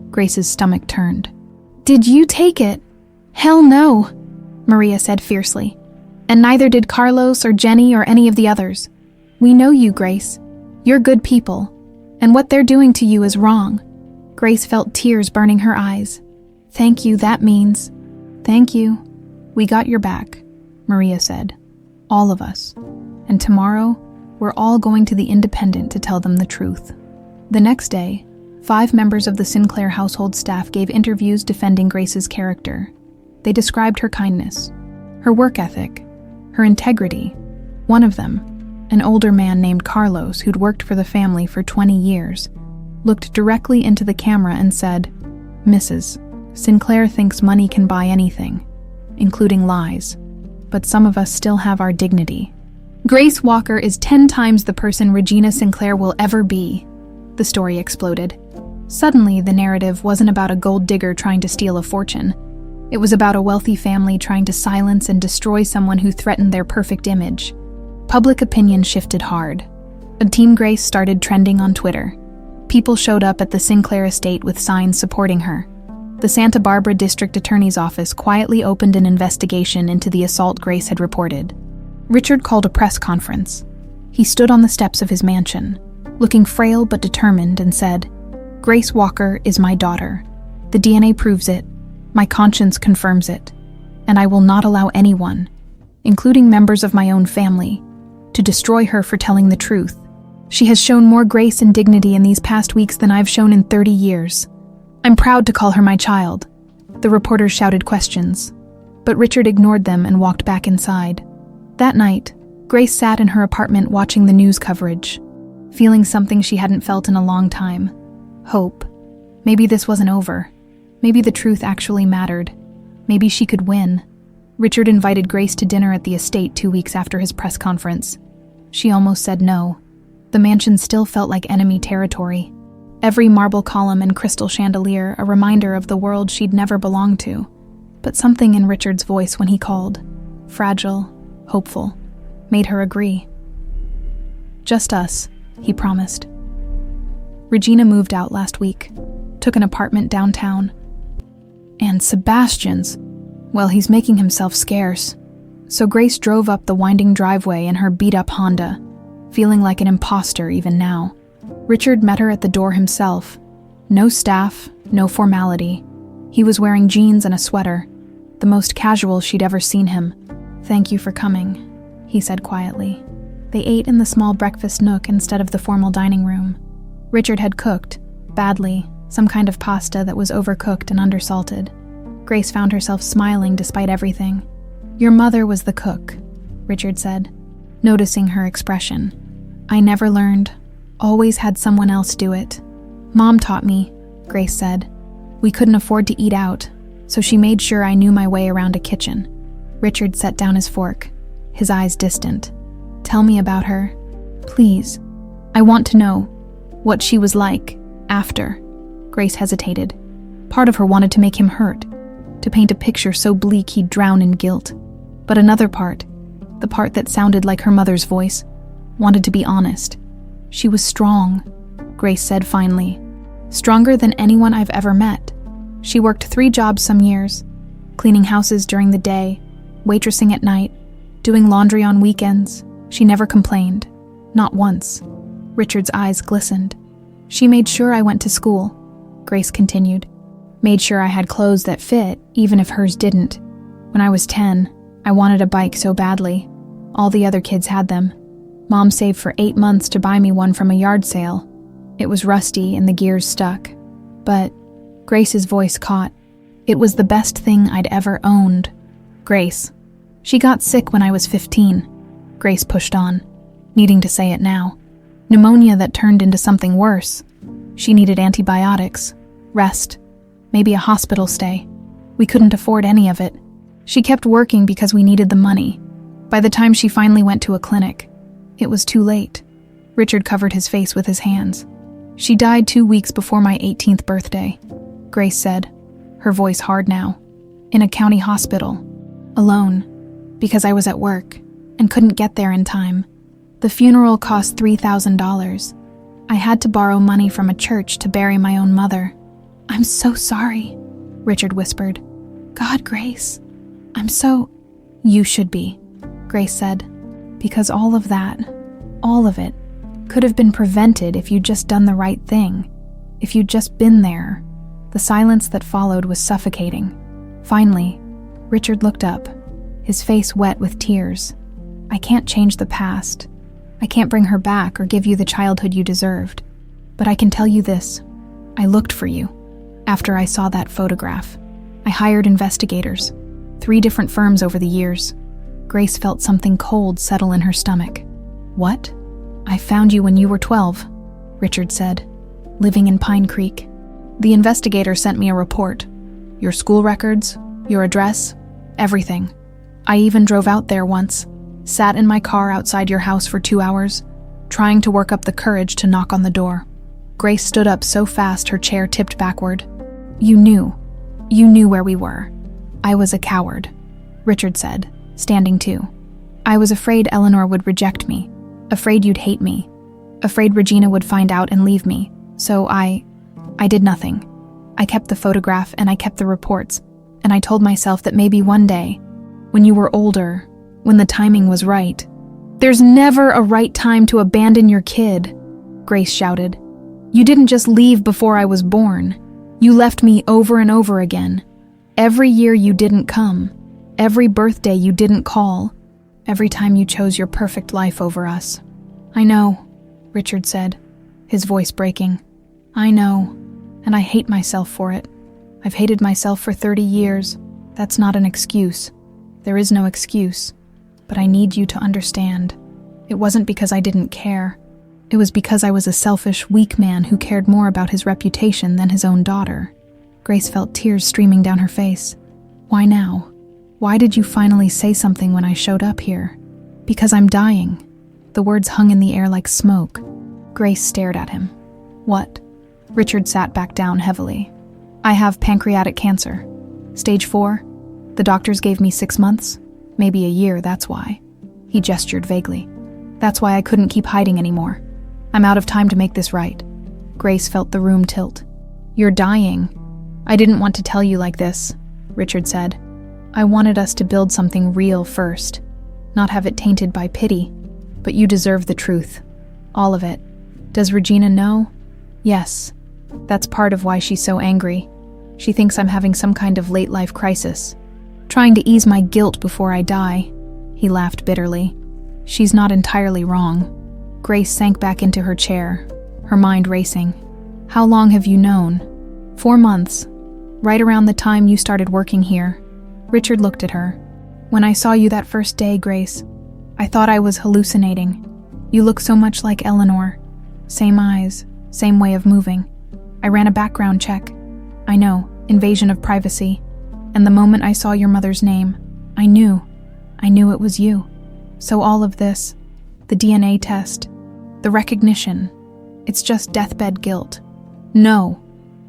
Grace's stomach turned. Did you take it? Hell no, Maria said fiercely. And neither did Carlos or Jenny or any of the others. We know you, Grace. You're good people. And what they're doing to you is wrong. Grace felt tears burning her eyes. Thank you, that means. Thank you. We got your back, Maria said. All of us. And tomorrow, we're all going to the Independent to tell them the truth. The next day, 5 members of the Sinclair household staff gave interviews defending Grace's character. They described her kindness, her work ethic, her integrity. One of them, an older man named Carlos who'd worked for the family for 20 years, looked directly into the camera and said, Mrs. Sinclair thinks money can buy anything, including lies, but some of us still have our dignity. Grace Walker is 10 times the person Regina Sinclair will ever be, the story exploded. Suddenly, the narrative wasn't about a gold digger trying to steal a fortune. It was about a wealthy family trying to silence and destroy someone who threatened their perfect image. Public opinion shifted hard. A Team Grace started trending on Twitter. People showed up at the Sinclair Estate with signs supporting her. The Santa Barbara District Attorney's Office quietly opened an investigation into the assault Grace had reported. Richard called a press conference. He stood on the steps of his mansion, looking frail but determined, and said, Grace Walker is my daughter. The DNA proves it. My conscience confirms it. And I will not allow anyone, including members of my own family, to destroy her for telling the truth. She has shown more grace and dignity in these past weeks than I've shown in 30 years. I'm proud to call her my child. The reporters shouted questions, but Richard ignored them and walked back inside. That night, Grace sat in her apartment watching the news coverage, feeling something she hadn't felt in a long time. Hope. Maybe this wasn't over. Maybe the truth actually mattered. Maybe she could win. Richard invited Grace to dinner at the estate 2 weeks after his press conference. She almost said no. The mansion still felt like enemy territory. Every marble column and crystal chandelier a reminder of the world she'd never belonged to. But something in Richard's voice when he called, fragile, hopeful, made her agree. Just us, he promised. Regina moved out last week, took an apartment downtown. And Sebastian's, well, he's making himself scarce. So Grace drove up the winding driveway in her beat-up Honda, feeling like an imposter even now. Richard met her at the door himself. No staff, no formality. He was wearing jeans and a sweater, the most casual she'd ever seen him. Thank you for coming, he said quietly. They ate in the small breakfast nook instead of the formal dining room. Richard had cooked, badly, some kind of pasta that was overcooked and undersalted. Grace found herself smiling despite everything. Your mother was the cook, Richard said, noticing her expression. I never learned. Always had someone else do it. Mom taught me, Grace said. We couldn't afford to eat out, so she made sure I knew my way around a kitchen. Richard set down his fork, his eyes distant. Tell me about her, please. I want to know what she was like after. Grace hesitated. Part of her wanted to make him hurt, to paint a picture so bleak he'd drown in guilt. But another part, the part that sounded like her mother's voice, wanted to be honest. She was strong, Grace said finally. Stronger than anyone I've ever met. She worked 3 jobs some years, cleaning houses during the day, waitressing at night, doing laundry on weekends. She never complained. Not once. Richard's eyes glistened. She made sure I went to school, Grace continued. Made sure I had clothes that fit, even if hers didn't. When I was 10, I wanted a bike so badly. All the other kids had them. Mom saved for 8 months to buy me one from a yard sale. It was rusty and the gears stuck. But Grace's voice caught. It was the best thing I'd ever owned. Grace. She got sick when I was 15. Grace pushed on, needing to say it now. Pneumonia that turned into something worse. She needed antibiotics, rest, maybe a hospital stay. We couldn't afford any of it. She kept working because we needed the money. By the time she finally went to a clinic, it was too late. Richard covered his face with his hands. She died 2 weeks before my 18th birthday, Grace said, her voice hard now. In a county hospital, alone, because I was at work and couldn't get there in time. The funeral cost $3,000. I had to borrow money from a church to bury my own mother. I'm so sorry, Richard whispered. God, Grace, I'm so... You should be, Grace said, because all of that, all of it, could have been prevented if you'd just done the right thing, if you'd just been there. The silence that followed was suffocating. Finally, Richard looked up, his face wet with tears. I can't change the past. I can't bring her back or give you the childhood you deserved. But I can tell you this. I looked for you. After I saw that photograph, I hired investigators, 3 different firms over the years. Grace felt something cold settle in her stomach. What? I found you when you were 12, Richard said, living in Pine Creek. The investigator sent me a report. Your school records, your address, everything. I even drove out there once, sat in my car outside your house for 2 hours, trying to work up the courage to knock on the door. Grace stood up so fast her chair tipped backward. You knew where we were. I was a coward, Richard said, standing too. I was afraid Eleanor would reject me, afraid you'd hate me, afraid Regina would find out and leave me, so I did nothing. I kept the photograph and I kept the reports, and I told myself that maybe one day, when you were older, when the timing was right. There's never a right time to abandon your kid, Grace shouted. You didn't just leave before I was born. You left me over and over again. Every year you didn't come. Every birthday you didn't call. Every time you chose your perfect life over us. I know, Richard said, his voice breaking. I know, and I hate myself for it. I've hated myself for 30 years. That's not an excuse. There is no excuse. But I need you to understand. It wasn't because I didn't care. It was because I was a selfish, weak man who cared more about his reputation than his own daughter. Grace felt tears streaming down her face. Why now? Why did you finally say something when I showed up here? Because I'm dying. The words hung in the air like smoke. Grace stared at him. What? Richard sat back down heavily. I have pancreatic cancer. Stage 4. The doctors gave me 6 months. Maybe a year, that's why. He gestured vaguely. That's why I couldn't keep hiding anymore. I'm out of time to make this right. Grace felt the room tilt. You're dying. I didn't want to tell you like this, Richard said. I wanted us to build something real first, not have it tainted by pity. But you deserve the truth. All of it. Does Regina know? Yes. That's part of why she's so angry. She thinks I'm having some kind of late-life crisis. Trying to ease my guilt before I die. He laughed bitterly. She's not entirely wrong. Grace sank back into her chair, her mind racing. How long have you known? 4 months. Right around the time you started working here. Richard looked at her. When I saw you that first day, Grace, I thought I was hallucinating. You look so much like Eleanor. Same eyes, same way of moving. I ran a background check. I know, invasion of privacy. And the moment I saw your mother's name, I knew. I knew it was you. So all of this, the DNA test, the recognition, it's just deathbed guilt. No,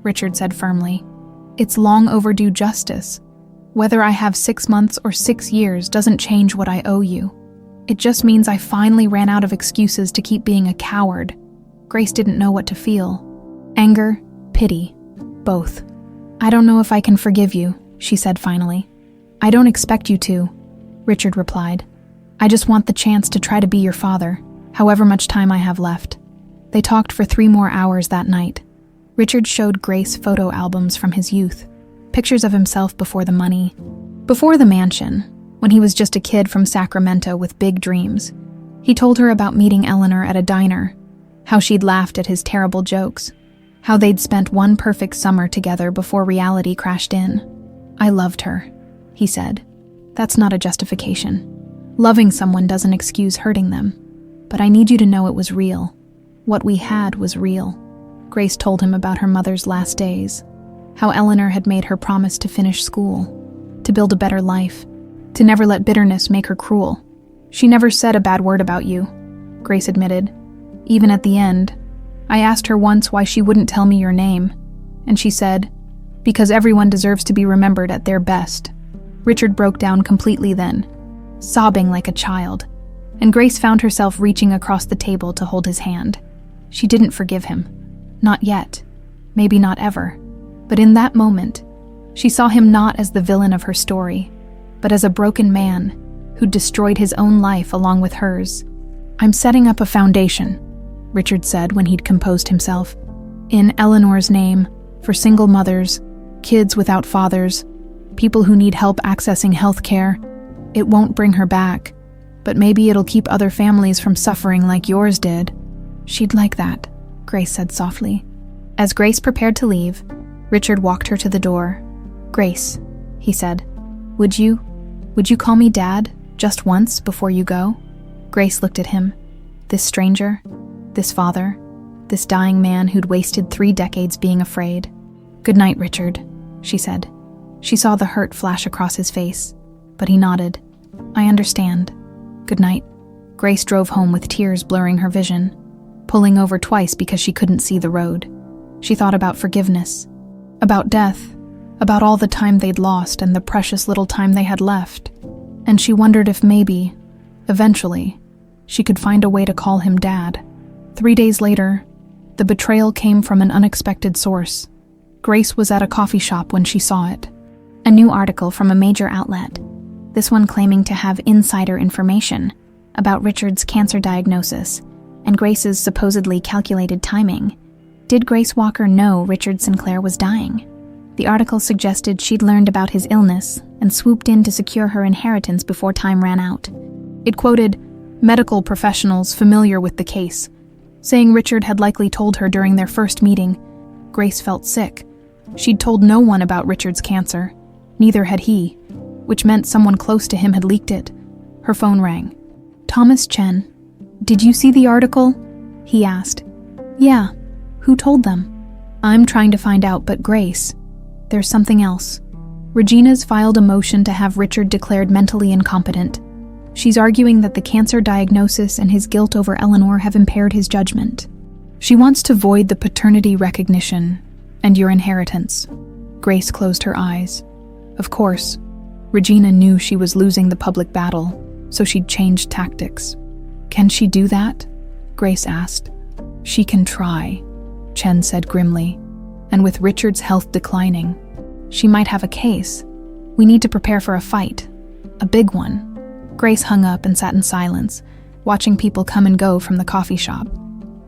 Richard said firmly. It's long overdue justice. Whether I have 6 months or 6 years doesn't change what I owe you. It just means I finally ran out of excuses to keep being a coward. Grace didn't know what to feel. Anger, pity, both. I don't know if I can forgive you, she said finally. I don't expect you to, Richard replied. I just want the chance to try to be your father, however much time I have left. They talked for 3 more hours that night. Richard showed Grace photo albums from his youth, pictures of himself before the money, before the mansion, when he was just a kid from Sacramento with big dreams. He told her about meeting Eleanor at a diner, how she'd laughed at his terrible jokes, how they'd spent one perfect summer together before reality crashed in. I loved her, he said. That's not a justification. Loving someone doesn't excuse hurting them, but I need you to know it was real. What we had was real. Grace told him about her mother's last days, how Eleanor had made her promise to finish school, to build a better life, to never let bitterness make her cruel. She never said a bad word about you, Grace admitted. Even at the end, I asked her once why she wouldn't tell me your name, and she said, because everyone deserves to be remembered at their best. Richard broke down completely then, sobbing like a child, and Grace found herself reaching across the table to hold his hand. She didn't forgive him. Not yet. Maybe not ever. But in that moment, she saw him not as the villain of her story, but as a broken man who'd destroyed his own life along with hers. I'm setting up a foundation, Richard said when he'd composed himself, in Eleanor's name, for single mothers, kids without fathers, people who need help accessing health care. It won't bring her back, but maybe it'll keep other families from suffering like yours did. She'd like that, Grace said softly. As Grace prepared to leave, Richard walked her to the door. Grace, he said, would you call me Dad just once before you go? Grace looked at him. This stranger, this father, this dying man who'd wasted 3 decades being afraid. Good night, Richard, she said. She saw the hurt flash across his face, but he nodded. I understand. Good night. Grace drove home with tears blurring her vision, pulling over twice because she couldn't see the road. She thought about forgiveness, about death, about all the time they'd lost and the precious little time they had left, and she wondered if maybe, eventually, she could find a way to call him Dad. 3 days later, the betrayal came from an unexpected source. Grace was at a coffee shop when she saw it. A new article from a major outlet, this one claiming to have insider information about Richard's cancer diagnosis and Grace's supposedly calculated timing. Did Grace Walker know Richard Sinclair was dying? The article suggested she'd learned about his illness and swooped in to secure her inheritance before time ran out. It quoted medical professionals familiar with the case, saying Richard had likely told her during their first meeting. Grace felt sick. She'd told no one about Richard's cancer. Neither had he, which meant someone close to him had leaked it. Her phone rang. Thomas Chen. Did you see the article? He asked. Yeah. Who told them? I'm trying to find out, but Grace, there's something else. Regina's filed a motion to have Richard declared mentally incompetent. She's arguing that the cancer diagnosis and his guilt over Eleanor have impaired his judgment. She wants to void the paternity recognition and your inheritance. Grace closed her eyes. Of course, Regina knew she was losing the public battle, so she'd changed tactics. Can she do that? Grace asked. She can try, Chen said grimly. And with Richard's health declining, she might have a case. We need to prepare for a fight. A big one. Grace hung up and sat in silence, watching people come and go from the coffee shop.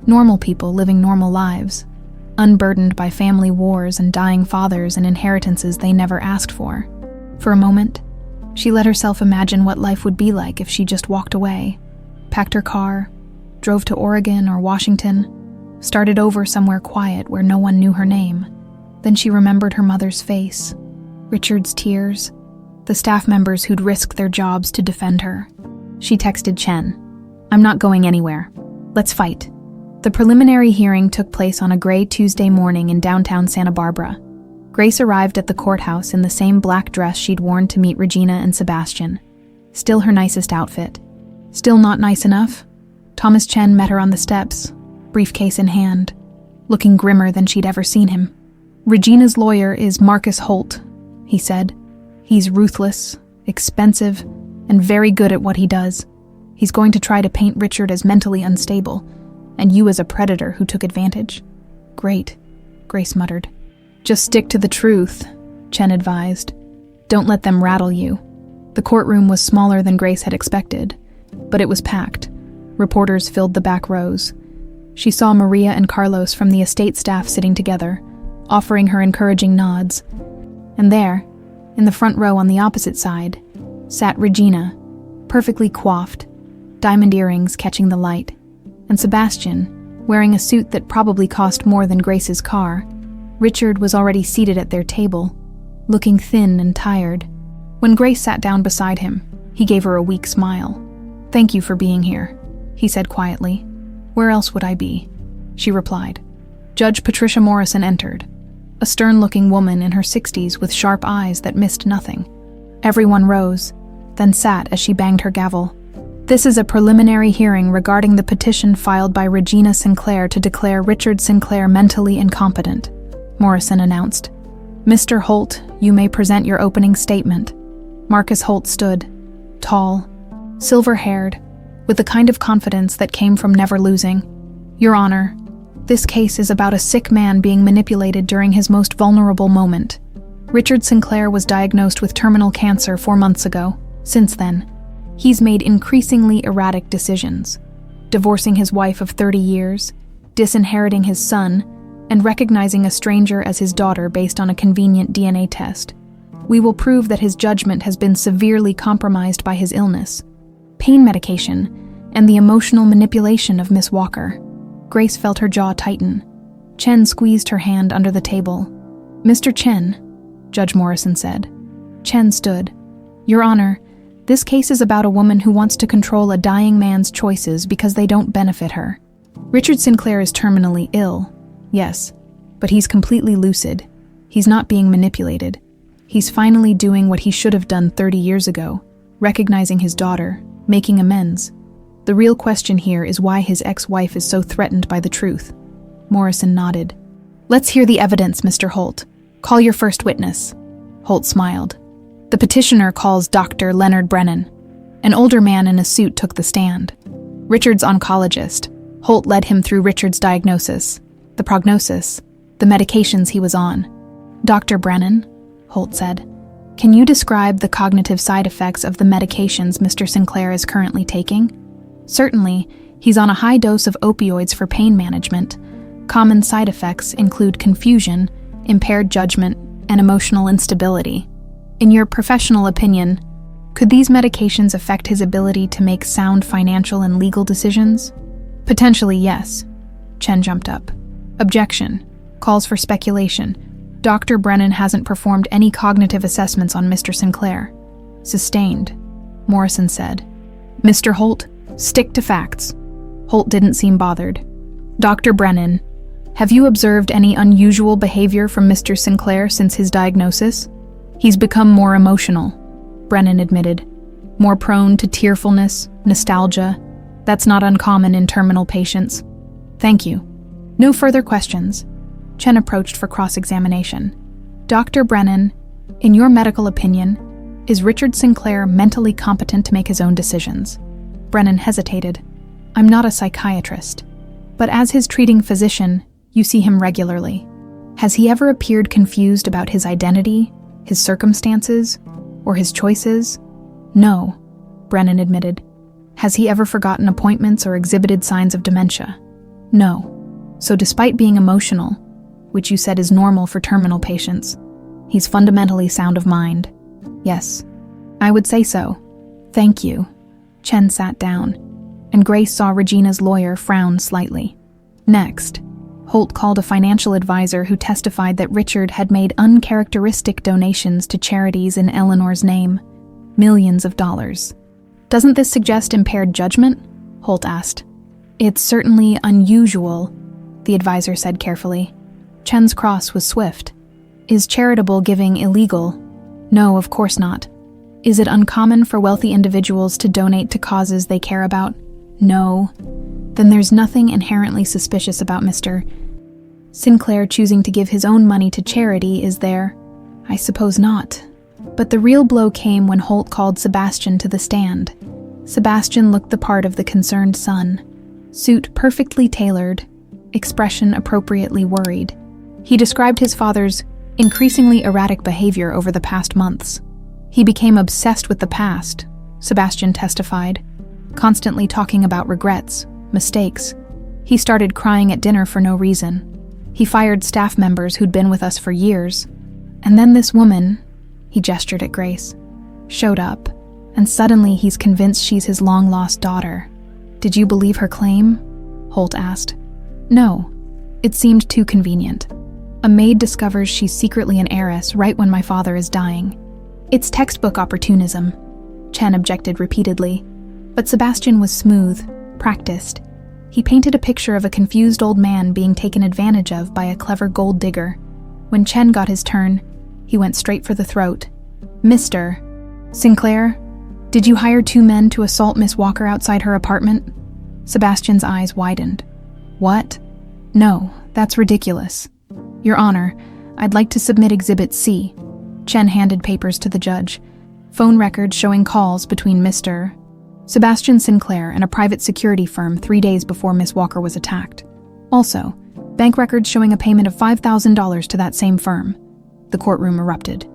Normal people living normal lives, unburdened by family wars and dying fathers and inheritances they never asked for. For a moment, she let herself imagine what life would be like if she just walked away, packed her car, drove to Oregon or Washington, started over somewhere quiet where no one knew her name. Then she remembered her mother's face, Richard's tears, the staff members who'd risked their jobs to defend her. She texted Chen, I'm not going anywhere. Let's fight. The preliminary hearing took place on a gray Tuesday morning in downtown Santa Barbara. Grace arrived at the courthouse in the same black dress she'd worn to meet Regina and Sebastian. Still her nicest outfit. Still not nice enough? Thomas Chen met her on the steps, briefcase in hand, looking grimmer than she'd ever seen him. Regina's lawyer is Marcus Holt, he said. He's ruthless, expensive, and very good at what he does. He's going to try to paint Richard as mentally unstable, and you as a predator who took advantage. Great, Grace muttered. Just stick to the truth, Chen advised. Don't let them rattle you. The courtroom was smaller than Grace had expected, but it was packed. Reporters filled the back rows. She saw Maria and Carlos from the estate staff sitting together, offering her encouraging nods. And there, in the front row on the opposite side, sat Regina, perfectly coiffed, diamond earrings catching the light, and Sebastian, wearing a suit that probably cost more than Grace's car. Richard was already seated at their table, looking thin and tired. When Grace sat down beside him, he gave her a weak smile. "Thank you for being here," he said quietly. "Where else would I be?" she replied. Judge Patricia Morrison entered, a stern-looking woman in her 60s with sharp eyes that missed nothing. Everyone rose, then sat as she banged her gavel. "This is a preliminary hearing regarding the petition filed by Regina Sinclair to declare Richard Sinclair mentally incompetent," Morrison announced. "Mr. Holt, you may present your opening statement." Marcus Holt stood, tall, silver-haired, with the kind of confidence that came from never losing. "Your Honor, this case is about a sick man being manipulated during his most vulnerable moment. Richard Sinclair was diagnosed with terminal cancer 4 months ago. Since then, he's made increasingly erratic decisions, divorcing his wife of 30 years, disinheriting his son, and recognizing a stranger as his daughter based on a convenient DNA test. We will prove that his judgment has been severely compromised by his illness, pain medication, and the emotional manipulation of Miss Walker." Grace felt her jaw tighten. Chen squeezed her hand under the table. "Mr. Chen," Judge Morrison said. Chen stood. "Your Honor, this case is about a woman who wants to control a dying man's choices because they don't benefit her. Richard Sinclair is terminally ill, yes, but he's completely lucid. He's not being manipulated. He's finally doing what he should have done 30 years ago, recognizing his daughter, making amends. The real question here is why his ex-wife is so threatened by the truth." Morrison nodded. "Let's hear the evidence, Mr. Holt. Call your first witness." Holt smiled. "The petitioner calls Dr. Leonard Brennan." An older man in a suit took the stand. "Richard's oncologist. Holt led him through Richard's diagnosis, the prognosis, the medications he was on." "Dr. Brennan," Holt said, "can you describe the cognitive side effects of the medications Mr. Sinclair is currently taking?" "Certainly, he's on a high dose of opioids for pain management. Common side effects include confusion, impaired judgment, and emotional instability. In your professional opinion, could these medications affect his ability to make sound financial and legal decisions?" "Potentially, yes." Chen jumped up. "Objection. Calls for speculation. Dr. Brennan hasn't performed any cognitive assessments on Mr. Sinclair." "Sustained," Morrison said. "Mr. Holt, stick to facts." Holt didn't seem bothered. "Dr. Brennan, have you observed any unusual behavior from Mr. Sinclair since his diagnosis?" "He's become more emotional," Brennan admitted. "More prone to tearfulness, nostalgia. That's not uncommon in terminal patients." "Thank you. No further questions." Chen approached for cross-examination. "Dr. Brennan, in your medical opinion, is Richard Sinclair mentally competent to make his own decisions?" Brennan hesitated. "I'm not a psychiatrist, but as his treating physician, you see him regularly. Has he ever appeared confused about his identity, his circumstances, or his choices?" "No," Brennan admitted. "Has he ever forgotten appointments or exhibited signs of dementia?" "No. So despite being emotional, which you said is normal for terminal patients, he's fundamentally sound of mind." "Yes, I would say so." "Thank you." Chen sat down, and Grace saw Regina's lawyer frown slightly. Next, Holt called a financial advisor who testified that Richard had made uncharacteristic donations to charities in Eleanor's name, millions of dollars. "Doesn't this suggest impaired judgment?" Holt asked. "It's certainly unusual," the advisor said carefully. Chen's cross was swift. "Is charitable giving illegal?" "No, of course not. Is it uncommon for wealthy individuals to donate to causes they care about? No. Then there's nothing inherently suspicious about Mr. Sinclair choosing to give his own money to charity, is there? I suppose not. But the real blow came when Holt called Sebastian to the stand. Sebastian looked the part of the concerned son. Suit perfectly tailored, expression appropriately worried. He described his father's increasingly erratic behavior over the past months. He became obsessed with the past, Sebastian testified, constantly talking about regrets, mistakes. He started crying at dinner for no reason. He fired staff members who'd been with us for years. And then this woman, he gestured at Grace, showed up, and suddenly he's convinced she's his long-lost daughter. Did you believe her claim? Holt asked. No. It seemed too convenient. A maid discovers she's secretly an heiress right when my father is dying. It's textbook opportunism, Chen objected repeatedly. But Sebastian was smooth, practiced. He painted a picture of a confused old man being taken advantage of by a clever gold digger. When Chen got his turn, he went straight for the throat. Mr. Sinclair, did you hire 2 men to assault Miss Walker outside her apartment? Sebastian's eyes widened. What? No, that's ridiculous. Your Honor, I'd like to submit Exhibit C. Chen handed papers to the judge. Phone records showing calls between Mr. Sebastian Sinclair and a private security firm 3 days before Miss Walker was attacked. Also, bank records showing a payment of $5,000 to that same firm. The courtroom erupted.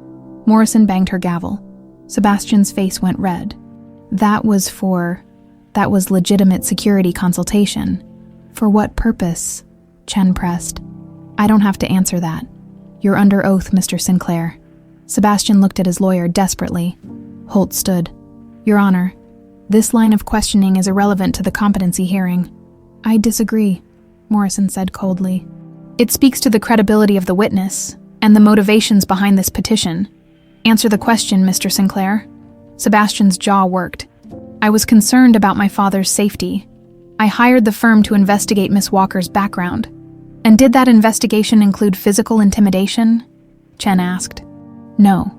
Morrison banged her gavel. Sebastian's face went red. That was legitimate security consultation. For what purpose? Chen pressed. I don't have to answer that. You're under oath, Mr. Sinclair. Sebastian looked at his lawyer desperately. Holt stood. Your Honor, this line of questioning is irrelevant to the competency hearing. I disagree, Morrison said coldly. It speaks to the credibility of the witness and the motivations behind this petition. Answer the question, Mr. Sinclair. Sebastian's jaw worked. I was concerned about my father's safety. I hired the firm to investigate Miss Walker's background. And did that investigation include physical intimidation? Chen asked. No.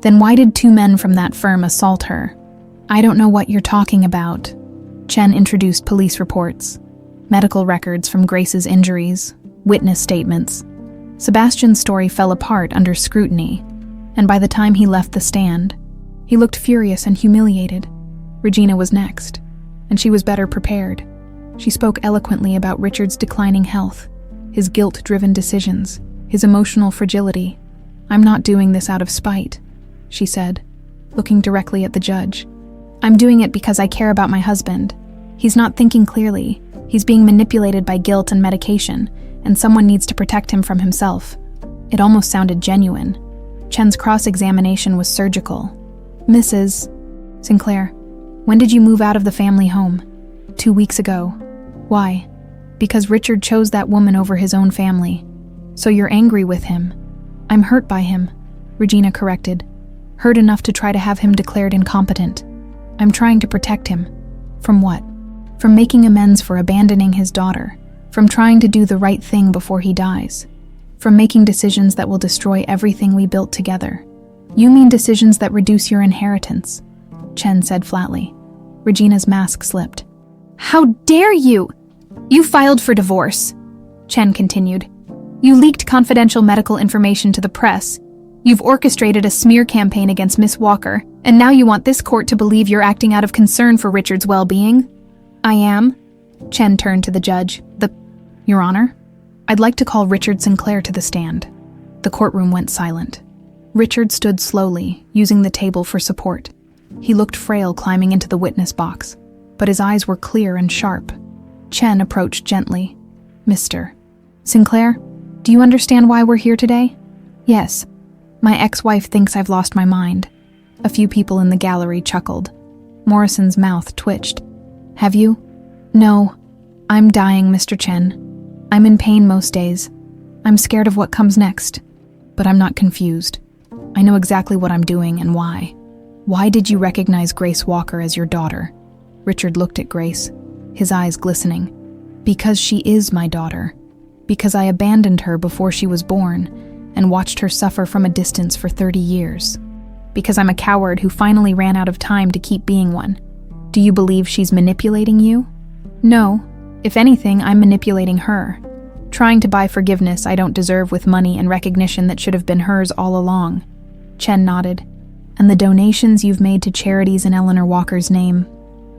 Then why did 2 men from that firm assault her? I don't know what you're talking about. Chen introduced police reports, medical records from Grace's injuries, witness statements. Sebastian's story fell apart under scrutiny, and by the time he left the stand, he looked furious and humiliated. Regina was next, and she was better prepared. She spoke eloquently about Richard's declining health, his guilt-driven decisions, his emotional fragility. I'm not doing this out of spite, she said, looking directly at the judge. I'm doing it because I care about my husband. He's not thinking clearly. He's being manipulated by guilt and medication, and someone needs to protect him from himself. It almost sounded genuine. Chen's cross-examination was surgical. Mrs. Sinclair, when did you move out of the family home? 2 weeks ago. Why? Because Richard chose that woman over his own family. So you're angry with him. I'm hurt by him, Regina corrected. Hurt enough to try to have him declared incompetent. I'm trying to protect him. From what? From making amends for abandoning his daughter. From trying to do the right thing before he dies. From making decisions that will destroy everything we built together. You mean decisions that reduce your inheritance, Chen said flatly. Regina's mask slipped. How dare you! You filed for divorce, Chen continued. You leaked confidential medical information to the press. You've orchestrated a smear campaign against Miss Walker, and now you want this court to believe you're acting out of concern for Richard's well-being? I am. Chen turned to the judge. Your Honor, I'd like to call Richard Sinclair to the stand. The courtroom went silent. Richard stood slowly, using the table for support. He looked frail climbing into the witness box, but his eyes were clear and sharp. Chen approached gently. Mr. Sinclair, do you understand why we're here today? Yes. My ex-wife thinks I've lost my mind. A few people in the gallery chuckled. Morrison's mouth twitched. Have you? No. I'm dying, Mr. Chen. I'm in pain most days. I'm scared of what comes next. But I'm not confused. I know exactly what I'm doing and why. Why did you recognize Grace Walker as your daughter? Richard looked at Grace, his eyes glistening. Because she is my daughter. Because I abandoned her before she was born and watched her suffer from a distance for 30 years. Because I'm a coward who finally ran out of time to keep being one. Do you believe she's manipulating you? No. If anything, I'm manipulating her. Trying to buy forgiveness I don't deserve with money and recognition that should have been hers all along. Chen nodded. And the donations you've made to charities in Eleanor Walker's name,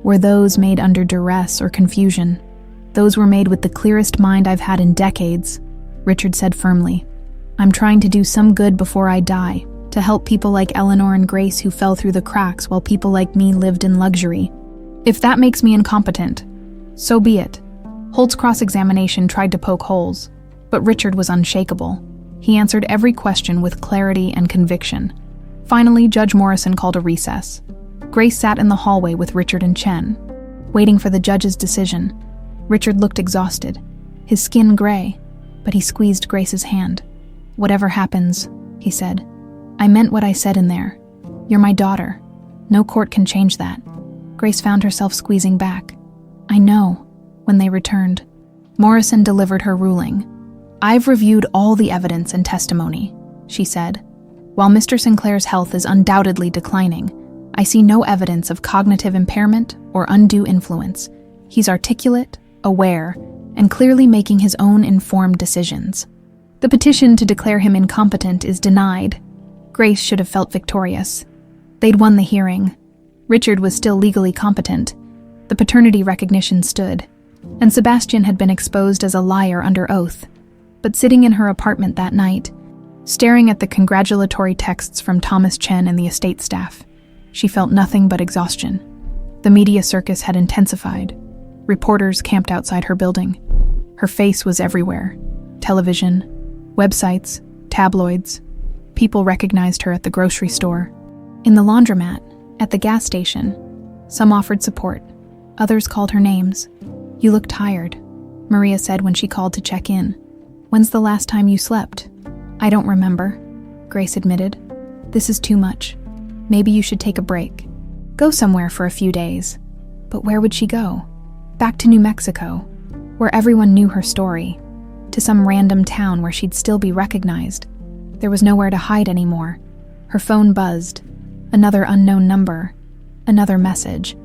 were those made under duress or confusion? Those were made with the clearest mind I've had in decades, Richard said firmly. I'm trying to do some good before I die, to help people like Eleanor and Grace who fell through the cracks while people like me lived in luxury. If that makes me incompetent, so be it. Holt's cross-examination tried to poke holes, but Richard was unshakable. He answered every question with clarity and conviction. Finally, Judge Morrison called a recess. Grace sat in the hallway with Richard and Chen, waiting for the judge's decision. Richard looked exhausted, his skin gray, but he squeezed Grace's hand. Whatever happens, he said, I meant what I said in there. You're my daughter. No court can change that. Grace found herself squeezing back. I know. When they returned, Morrison delivered her ruling. I've reviewed all the evidence and testimony, she said. While Mr. Sinclair's health is undoubtedly declining, I see no evidence of cognitive impairment or undue influence. He's articulate, aware, and clearly making his own informed decisions. The petition to declare him incompetent is denied. Grace should have felt victorious. They'd won the hearing. Richard was still legally competent. The paternity recognition stood, and Sebastian had been exposed as a liar under oath. But sitting in her apartment that night, staring at the congratulatory texts from Thomas Chen and the estate staff, she felt nothing but exhaustion. The media circus had intensified. Reporters camped outside her building. Her face was everywhere. Television, websites, tabloids. People recognized her at the grocery store, in the laundromat, at the gas station. Some offered support. Others called her names. You look tired, Maria said when she called to check in. When's the last time you slept? I don't remember, Grace admitted. This is too much. Maybe you should take a break. Go somewhere for a few days. But where would she go? Back to New Mexico, where everyone knew her story. To some random town where she'd still be recognized. There was nowhere to hide anymore. Her phone buzzed. Another unknown number. Another message.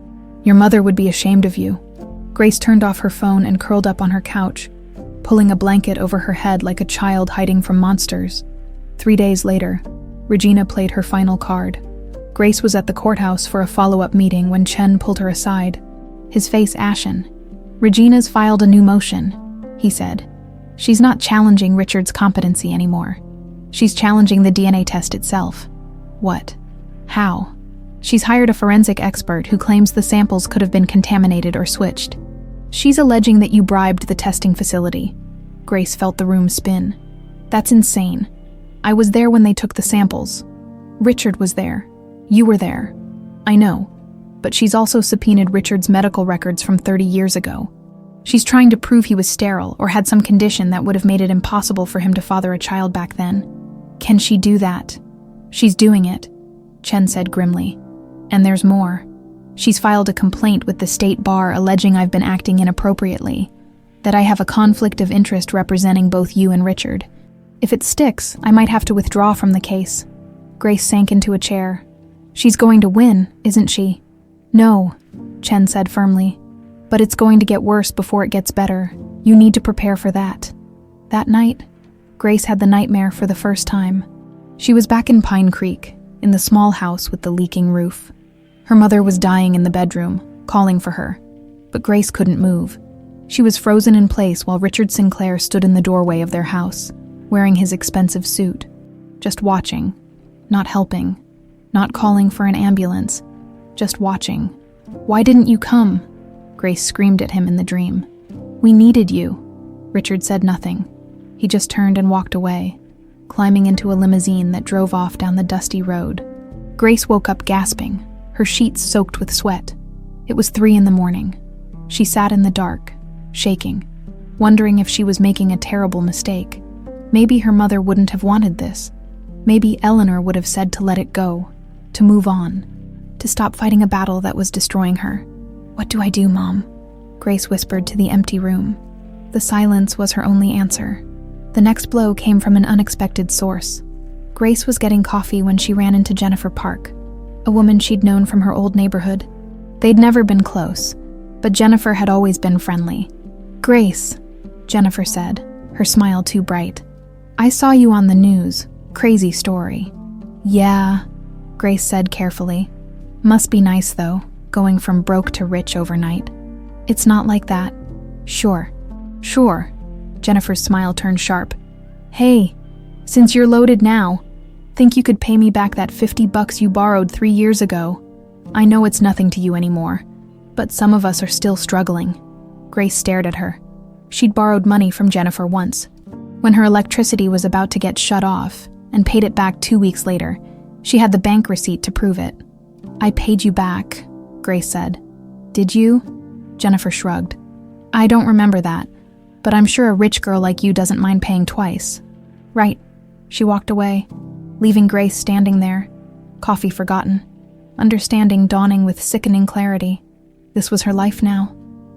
Your mother would be ashamed of you. Grace turned off her phone and curled up on her couch, pulling a blanket over her head like a child hiding from monsters. 3 days later, Regina played her final card. Grace was at the courthouse for a follow-up meeting when Chen pulled her aside, his face ashen. Regina's filed a new motion, he said. She's not challenging Richard's competency anymore. She's challenging the DNA test itself. What? How? She's hired a forensic expert who claims the samples could have been contaminated or switched. She's alleging that you bribed the testing facility. Grace felt the room spin. That's insane. I was there when they took the samples. Richard was there. You were there. I know. But she's also subpoenaed Richard's medical records from 30 years ago. She's trying to prove he was sterile or had some condition that would have made it impossible for him to father a child back then. Can she do that? She's doing it, Chen said grimly. And there's more. She's filed a complaint with the state bar alleging I've been acting inappropriately, that I have a conflict of interest representing both you and Richard. If it sticks, I might have to withdraw from the case. Grace sank into a chair. She's going to win, isn't she? No, Chen said firmly. But it's going to get worse before it gets better. You need to prepare for that. That night, Grace had the nightmare for the first time. She was back in Pine Creek, in the small house with the leaking roof. Her mother was dying in the bedroom, calling for her. But Grace couldn't move. She was frozen in place while Richard Sinclair stood in the doorway of their house, wearing his expensive suit, just watching, not helping, not calling for an ambulance, just watching. Why didn't you come? Grace screamed at him in the dream. We needed you. Richard said nothing. He just turned and walked away, climbing into a limousine that drove off down the dusty road. Grace woke up gasping, her sheets soaked with sweat. It was 3 a.m. She sat in the dark, shaking, wondering if she was making a terrible mistake. Maybe her mother wouldn't have wanted this. Maybe Eleanor would have said to let it go, to move on, to stop fighting a battle that was destroying her. What do I do, Mom? Grace whispered to the empty room. The silence was her only answer. The next blow came from an unexpected source. Grace was getting coffee when she ran into Jennifer Park, a woman she'd known from her old neighborhood. They'd never been close, but Jennifer had always been friendly. "Grace," Jennifer said, her smile too bright. "I saw you on the news. Crazy story." "Yeah," Grace said carefully. "Must be nice, though, going from broke to rich overnight." "It's not like that." Sure. Jennifer's smile turned sharp. "Hey, since you're loaded now, think you could pay me back that $50 you borrowed 3 years ago? I know it's nothing to you anymore, but some of us are still struggling." Grace stared at her. She'd borrowed money from Jennifer once, when her electricity was about to get shut off, and paid it back 2 weeks later. She had the bank receipt to prove it. "I paid you back," Grace said. "Did you?" Jennifer shrugged. "I don't remember that, but I'm sure a rich girl like you doesn't mind paying twice." "Right." She walked away, leaving Grace standing there, coffee forgotten, understanding dawning with sickening clarity. This was her life now.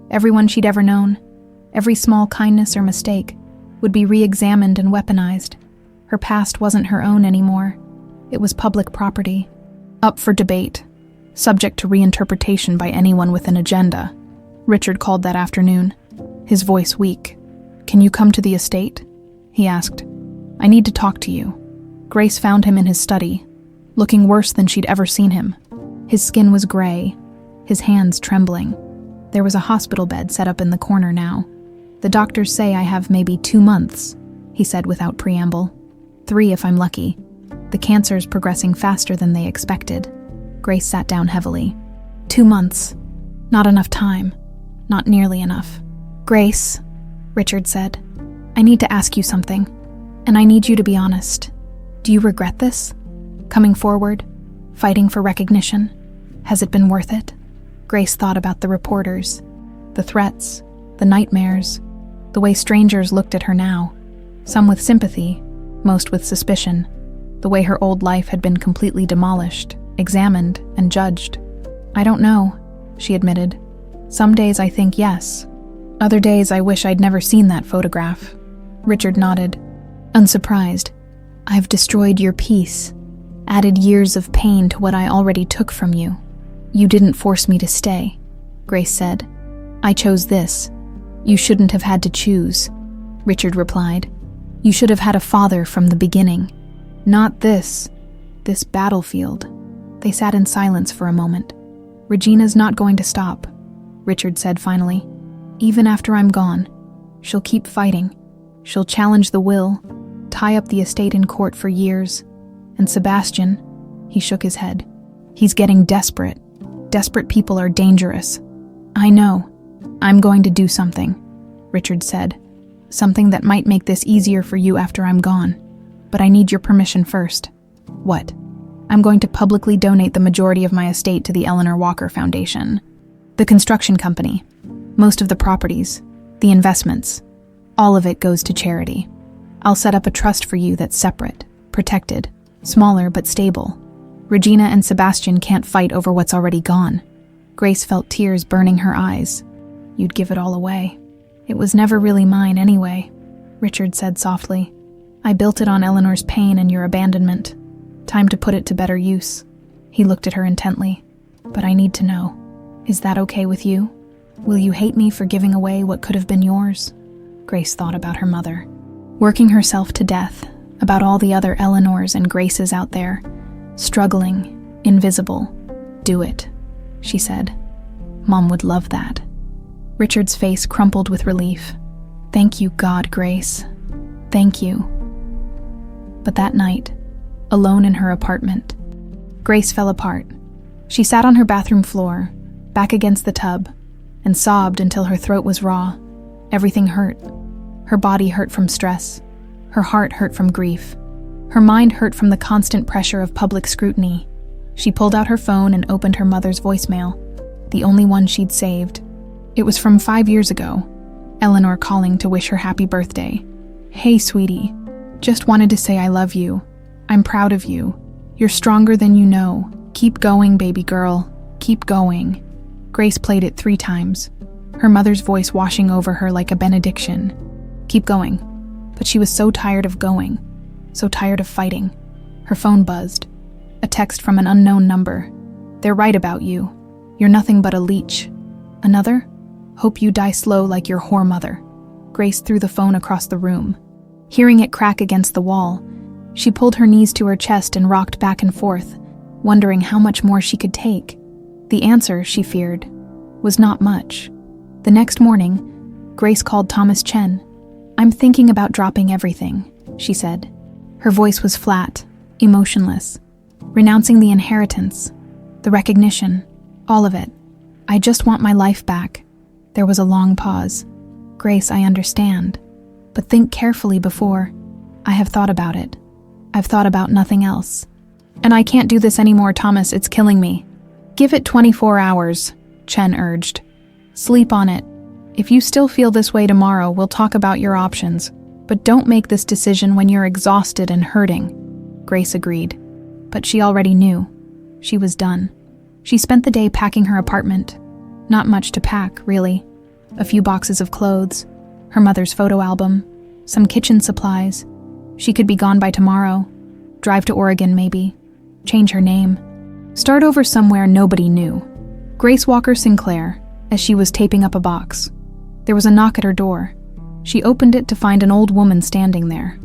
Everyone she'd ever known, every small kindness or mistake, would be re-examined and weaponized. Her past wasn't her own anymore. It was public property, up for debate, subject to reinterpretation by anyone with an agenda. Richard called that afternoon, his voice weak. "Can you come to the estate?" he asked. "I need to talk to you." Grace found him in his study, looking worse than she'd ever seen him. His skin was gray, his hands trembling. There was a hospital bed set up in the corner now. "The doctors say I have maybe 2 months," he said without preamble. 3 if I'm lucky. The cancer's progressing faster than they expected. Grace sat down heavily. 2 months. Not enough time. Not nearly enough. "Grace," Richard said, "I need to ask you something, and I need you to be honest. Do you regret this? Coming forward? Fighting for recognition? Has it been worth it?" Grace thought about the reporters, the threats, the nightmares, the way strangers looked at her now, some with sympathy, most with suspicion, the way her old life had been completely demolished, examined, and judged. "I don't know," she admitted. "Some days I think yes. Other days I wish I'd never seen that photograph." Richard nodded, unsurprised. "I've destroyed your peace, added years of pain to what I already took from you." "You didn't force me to stay," Grace said. "I chose this. You shouldn't have had to choose," Richard replied. "You should have had a father from the beginning. Not this battlefield." They sat in silence for a moment. "Regina's not going to stop," Richard said finally. "Even after I'm gone, she'll keep fighting. She'll challenge the will, tie up the estate in court for years. And Sebastian," he shook his head, "he's getting desperate. Desperate people are dangerous." "I know. I'm going to do something," Richard said. "Something that might make this easier for you after I'm gone. But I need your permission first." "What?" "I'm going to publicly donate the majority of my estate to the Eleanor Walker Foundation. The construction company, most of the properties, the investments, all of it goes to charity. I'll set up a trust for you that's separate, protected, smaller but stable. Regina and Sebastian can't fight over what's already gone." Grace felt tears burning her eyes. "You'd give it all away." "It was never really mine anyway," Richard said softly. "I built it on Eleanor's pain and your abandonment. Time to put it to better use." He looked at her intently. "But I need to know. Is that okay with you? Will you hate me for giving away what could have been yours?" Grace thought about her mother, working herself to death, about all the other Eleanors and Graces out there, struggling, invisible. "Do it," she said. "Mom would love that." Richard's face crumpled with relief. "Thank you, God, Grace. Thank you." But that night, alone in her apartment, Grace fell apart. She sat on her bathroom floor, back against the tub, and sobbed until her throat was raw. Everything hurt. Her body hurt from stress. Her heart hurt from grief. Her mind hurt from the constant pressure of public scrutiny. She pulled out her phone and opened her mother's voicemail, the only one she'd saved. It was from 5 years ago, Eleanor calling to wish her happy birthday. "Hey, sweetie. Just wanted to say I love you. I'm proud of you. You're stronger than you know. Keep going, baby girl. Keep going." Grace played it 3 times, her mother's voice washing over her like a benediction. Keep going. But she was so tired of going, so tired of fighting. Her phone buzzed. A text from an unknown number. "They're right about you. You're nothing but a leech." Another? "Hope you die slow like your whore mother." Grace threw the phone across the room. Hearing it crack against the wall, she pulled her knees to her chest and rocked back and forth, wondering how much more she could take. The answer, she feared, was not much. The next morning, Grace called Thomas Chen. "I'm thinking about dropping everything," she said. Her voice was flat, emotionless. "Renouncing the inheritance, the recognition, all of it. I just want my life back." There was a long pause. "Grace, I understand. But think carefully before." "I have thought about it. I've thought about nothing else. And I can't do this anymore, Thomas, it's killing me." "Give it 24 hours, Chen urged. "Sleep on it. If you still feel this way tomorrow, we'll talk about your options. But don't make this decision when you're exhausted and hurting." Grace agreed. But she already knew. She was done. She spent the day packing her apartment. Not much to pack, really. A few boxes of clothes, her mother's photo album, some kitchen supplies. She could be gone by tomorrow. Drive to Oregon, maybe. Change her name. Start over somewhere nobody knew. Grace Walker Sinclair, as she was taping up a box. There was a knock at her door. She opened it to find an old woman standing there.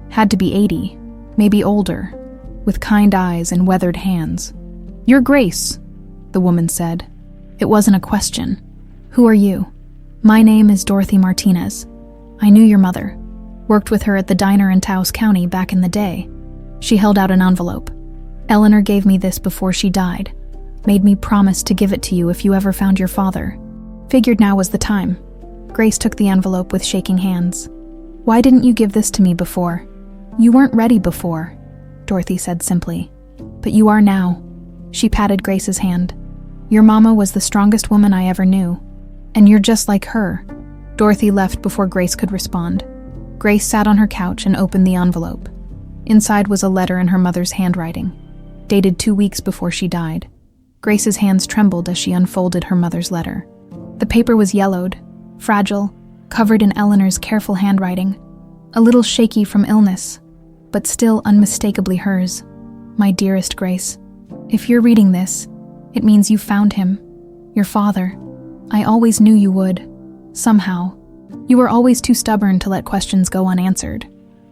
Had to be 80, maybe older, with kind eyes and weathered hands. "You're Grace," the woman said. It wasn't a question. "Who are you?" "My name is Dorothy Martinez. I knew your mother. Worked with her at the diner in Taos County back in the day." She held out an envelope. "Eleanor gave me this before she died. Made me promise to give it to you if you ever found your father. Figured now was the time." Grace took the envelope with shaking hands. "Why didn't you give this to me before?" "You weren't ready before," Dorothy said simply. "But you are now." She patted Grace's hand. "Your mama was the strongest woman I ever knew. And you're just like her." Dorothy left before Grace could respond. Grace sat on her couch and opened the envelope. Inside was a letter in her mother's handwriting, dated 2 weeks before she died. Grace's hands trembled as she unfolded her mother's letter. The paper was yellowed, fragile, covered in Eleanor's careful handwriting, a little shaky from illness, but still unmistakably hers. "My dearest Grace, if you're reading this, it means you found him, your father. I always knew you would, somehow. You were always too stubborn to let questions go unanswered.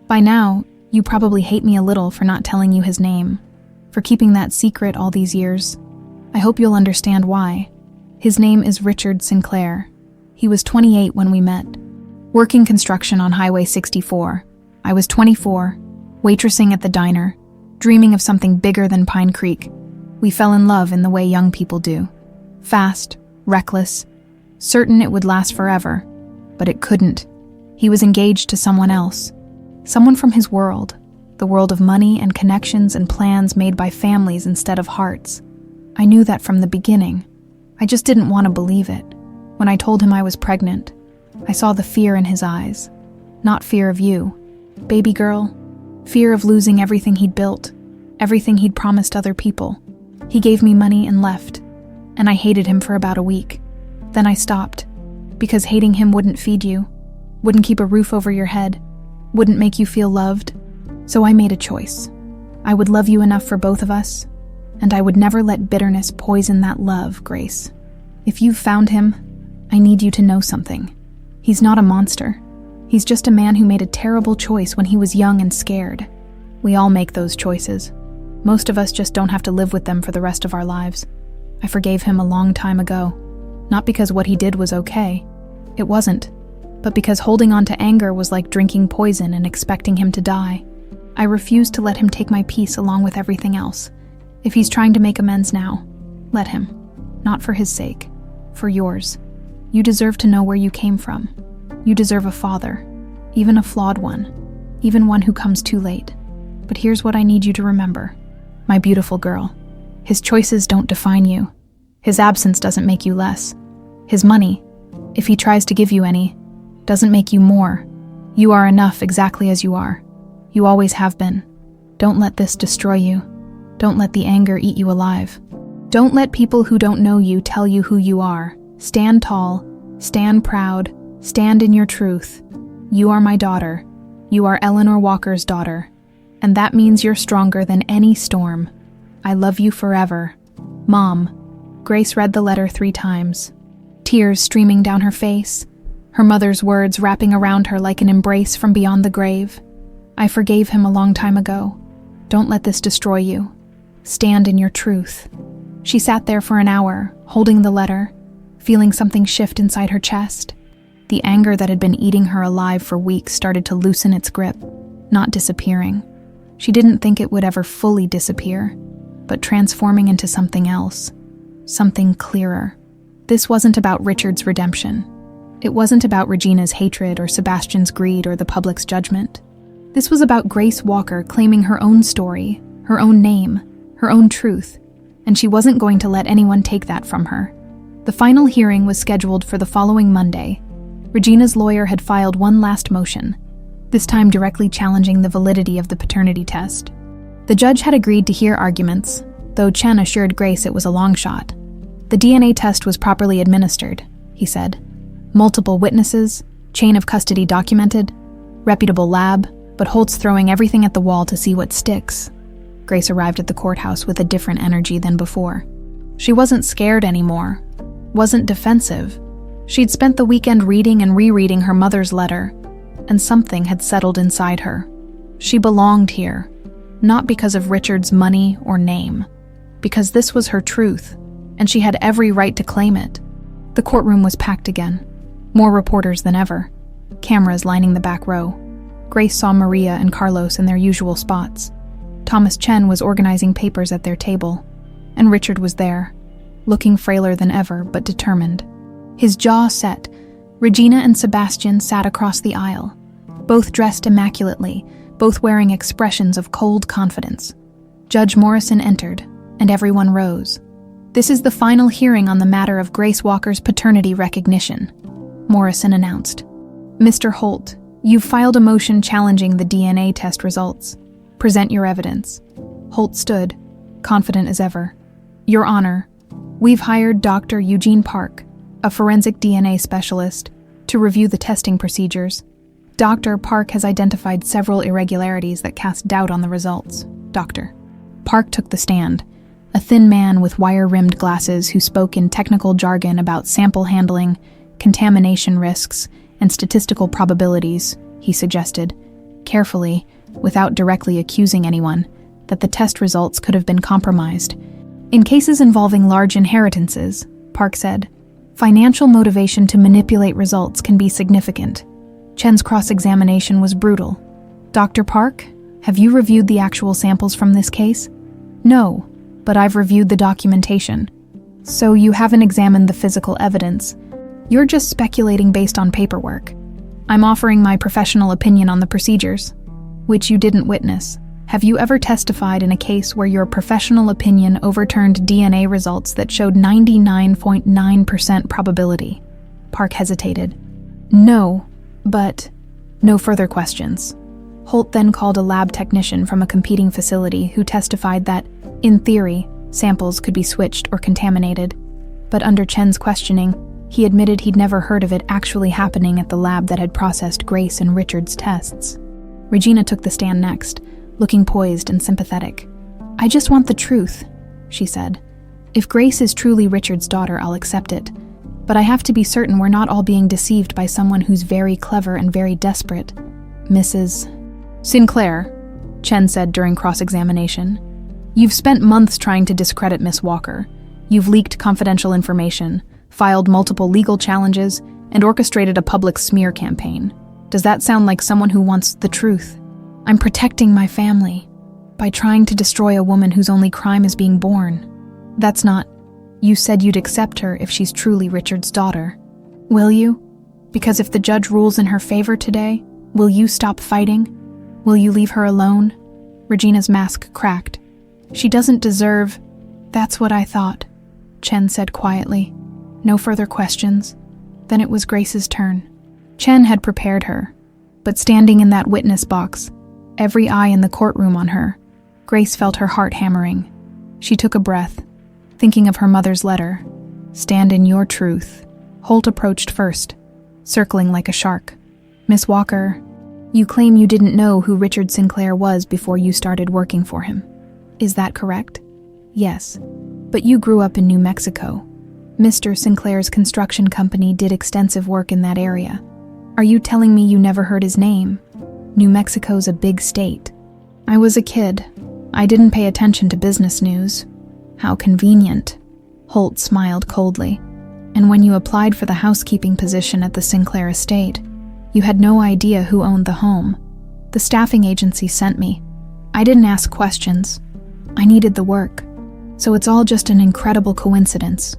By now, you probably hate me a little for not telling you his name, for keeping that secret all these years. I hope you'll understand why. His name is Richard Sinclair. He was 28 when we met. Working construction on Highway 64. I was 24, waitressing at the diner, dreaming of something bigger than Pine Creek. We fell in love in the way young people do. Fast, reckless, certain it would last forever. But it couldn't. He was engaged to someone else. Someone from his world. The world of money and connections and plans made by families instead of hearts. I knew that from the beginning. I just didn't want to believe it. When I told him I was pregnant, I saw the fear in his eyes. Not fear of you, baby girl. Fear of losing everything he'd built, everything he'd promised other people. He gave me money and left, and I hated him for about a week. Then I stopped, because hating him wouldn't feed you, wouldn't keep a roof over your head, wouldn't make you feel loved. So I made a choice. I would love you enough for both of us, and I would never let bitterness poison that love, Grace. If you've found him, I need you to know something. He's not a monster. He's just a man who made a terrible choice when he was young and scared. We all make those choices. Most of us just don't have to live with them for the rest of our lives. I forgave him a long time ago. Not because what he did was okay. It wasn't. But because holding on to anger was like drinking poison and expecting him to die. I refused to let him take my peace along with everything else. If he's trying to make amends now, let him. Not for his sake, for yours. You deserve to know where you came from. You deserve a father, even a flawed one, even one who comes too late. But here's what I need you to remember. My beautiful girl, his choices don't define you. His absence doesn't make you less. His money, if he tries to give you any, doesn't make you more. You are enough exactly as you are. You always have been. Don't let this destroy you. Don't let the anger eat you alive. Don't let people who don't know you tell you who you are. Stand tall, stand proud, stand in your truth. You are my daughter. You are Eleanor Walker's daughter. and that means you're stronger than any storm. I love you forever. Mom. Grace read the letter 3 times, tears streaming down her face, her mother's words wrapping around her like an embrace from beyond the grave. I forgave him a long time ago. Don't let this destroy you. Stand in your truth. She sat there for an hour, holding the letter, feeling something shift inside her chest. The anger that had been eating her alive for weeks started to loosen its grip, not disappearing. She didn't think it would ever fully disappear, but transforming into something else, something clearer. This wasn't about Richard's redemption. It wasn't about Regina's hatred or Sebastian's greed or the public's judgment. This was about Grace Walker claiming her own story, her own name, her own truth, and she wasn't going to let anyone take that from her. The final hearing was scheduled for the following Monday. Regina's lawyer had filed one last motion, this time directly challenging the validity of the paternity test. The judge had agreed to hear arguments, though Chen assured Grace it was a long shot. The DNA test was properly administered, he said. Multiple witnesses, chain of custody documented, reputable lab, but Holt's throwing everything at the wall to see what sticks. Grace arrived at the courthouse with a different energy than before. She wasn't scared anymore, wasn't defensive. She'd spent the weekend reading and rereading her mother's letter, and something had settled inside her. She belonged here, not because of Richard's money or name, because this was her truth, and she had every right to claim it. The courtroom was packed again, more reporters than ever, cameras lining the back row. Grace saw Maria and Carlos in their usual spots. Thomas Chen was organizing papers at their table, and Richard was there, looking frailer than ever but determined. His jaw set, Regina and Sebastian sat across the aisle, both dressed immaculately, both wearing expressions of cold confidence. Judge Morrison entered, and everyone rose. This is the final hearing on the matter of Grace Walker's paternity recognition, Morrison announced. Mr. Holt, you've filed a motion challenging the DNA test results. Present your evidence. Holt stood, confident as ever. Your Honor, we've hired Dr. Eugene Park, a forensic DNA specialist, to review the testing procedures. Dr. Park has identified several irregularities that cast doubt on the results. Dr. Park took the stand, a thin man with wire-rimmed glasses who spoke in technical jargon about sample handling, contamination risks, and statistical probabilities. He suggested, carefully, without directly accusing anyone, that the test results could have been compromised. In cases involving large inheritances, Park said, financial motivation to manipulate results can be significant. Chen's cross-examination was brutal. Dr. Park, have you reviewed the actual samples from this case? No, but I've reviewed the documentation. So you haven't examined the physical evidence. You're just speculating based on paperwork. I'm offering my professional opinion on the procedures, which you didn't witness. Have you ever testified in a case where your professional opinion overturned DNA results that showed 99.9% probability? Park hesitated. No, but no further questions. Holt then called a lab technician from a competing facility who testified that, in theory, samples could be switched or contaminated. But under Chen's questioning, he admitted he'd never heard of it actually happening at the lab that had processed Grace and Richard's tests. Regina took the stand next, looking poised and sympathetic. I just want the truth, she said. If Grace is truly Richard's daughter, I'll accept it. But I have to be certain we're not all being deceived by someone who's very clever and very desperate. Mrs. Sinclair, Chen said during cross-examination. You've spent months trying to discredit Miss Walker. You've leaked confidential information, filed multiple legal challenges, and orchestrated a public smear campaign. Does that sound like someone who wants the truth? I'm protecting my family by trying to destroy a woman whose only crime is being born. That's not... You said you'd accept her if she's truly Richard's daughter. Will you? Because if the judge rules in her favor today, will you stop fighting? Will you leave her alone? Regina's mask cracked. She doesn't deserve... That's what I thought, Chen said quietly. No further questions. Then it was Grace's turn. Chen had prepared her, but standing in that witness box, every eye in the courtroom on her, Grace felt her heart hammering. She took a breath, thinking of her mother's letter. Stand in your truth. Holt approached first, circling like a shark. Miss Walker, You claim you didn't know who Richard Sinclair was before you started working for him. Is that correct? Yes. But you grew up in New Mexico. Mr. Sinclair's construction company did extensive work in that area. Are you telling me you never heard his name? New Mexico's a big state. I was a kid. I didn't pay attention to business news. How convenient. Holt smiled coldly. And when you applied for the housekeeping position at the Sinclair Estate, you had no idea who owned the home. The staffing agency sent me. I didn't ask questions. I needed the work. So it's all just an incredible coincidence.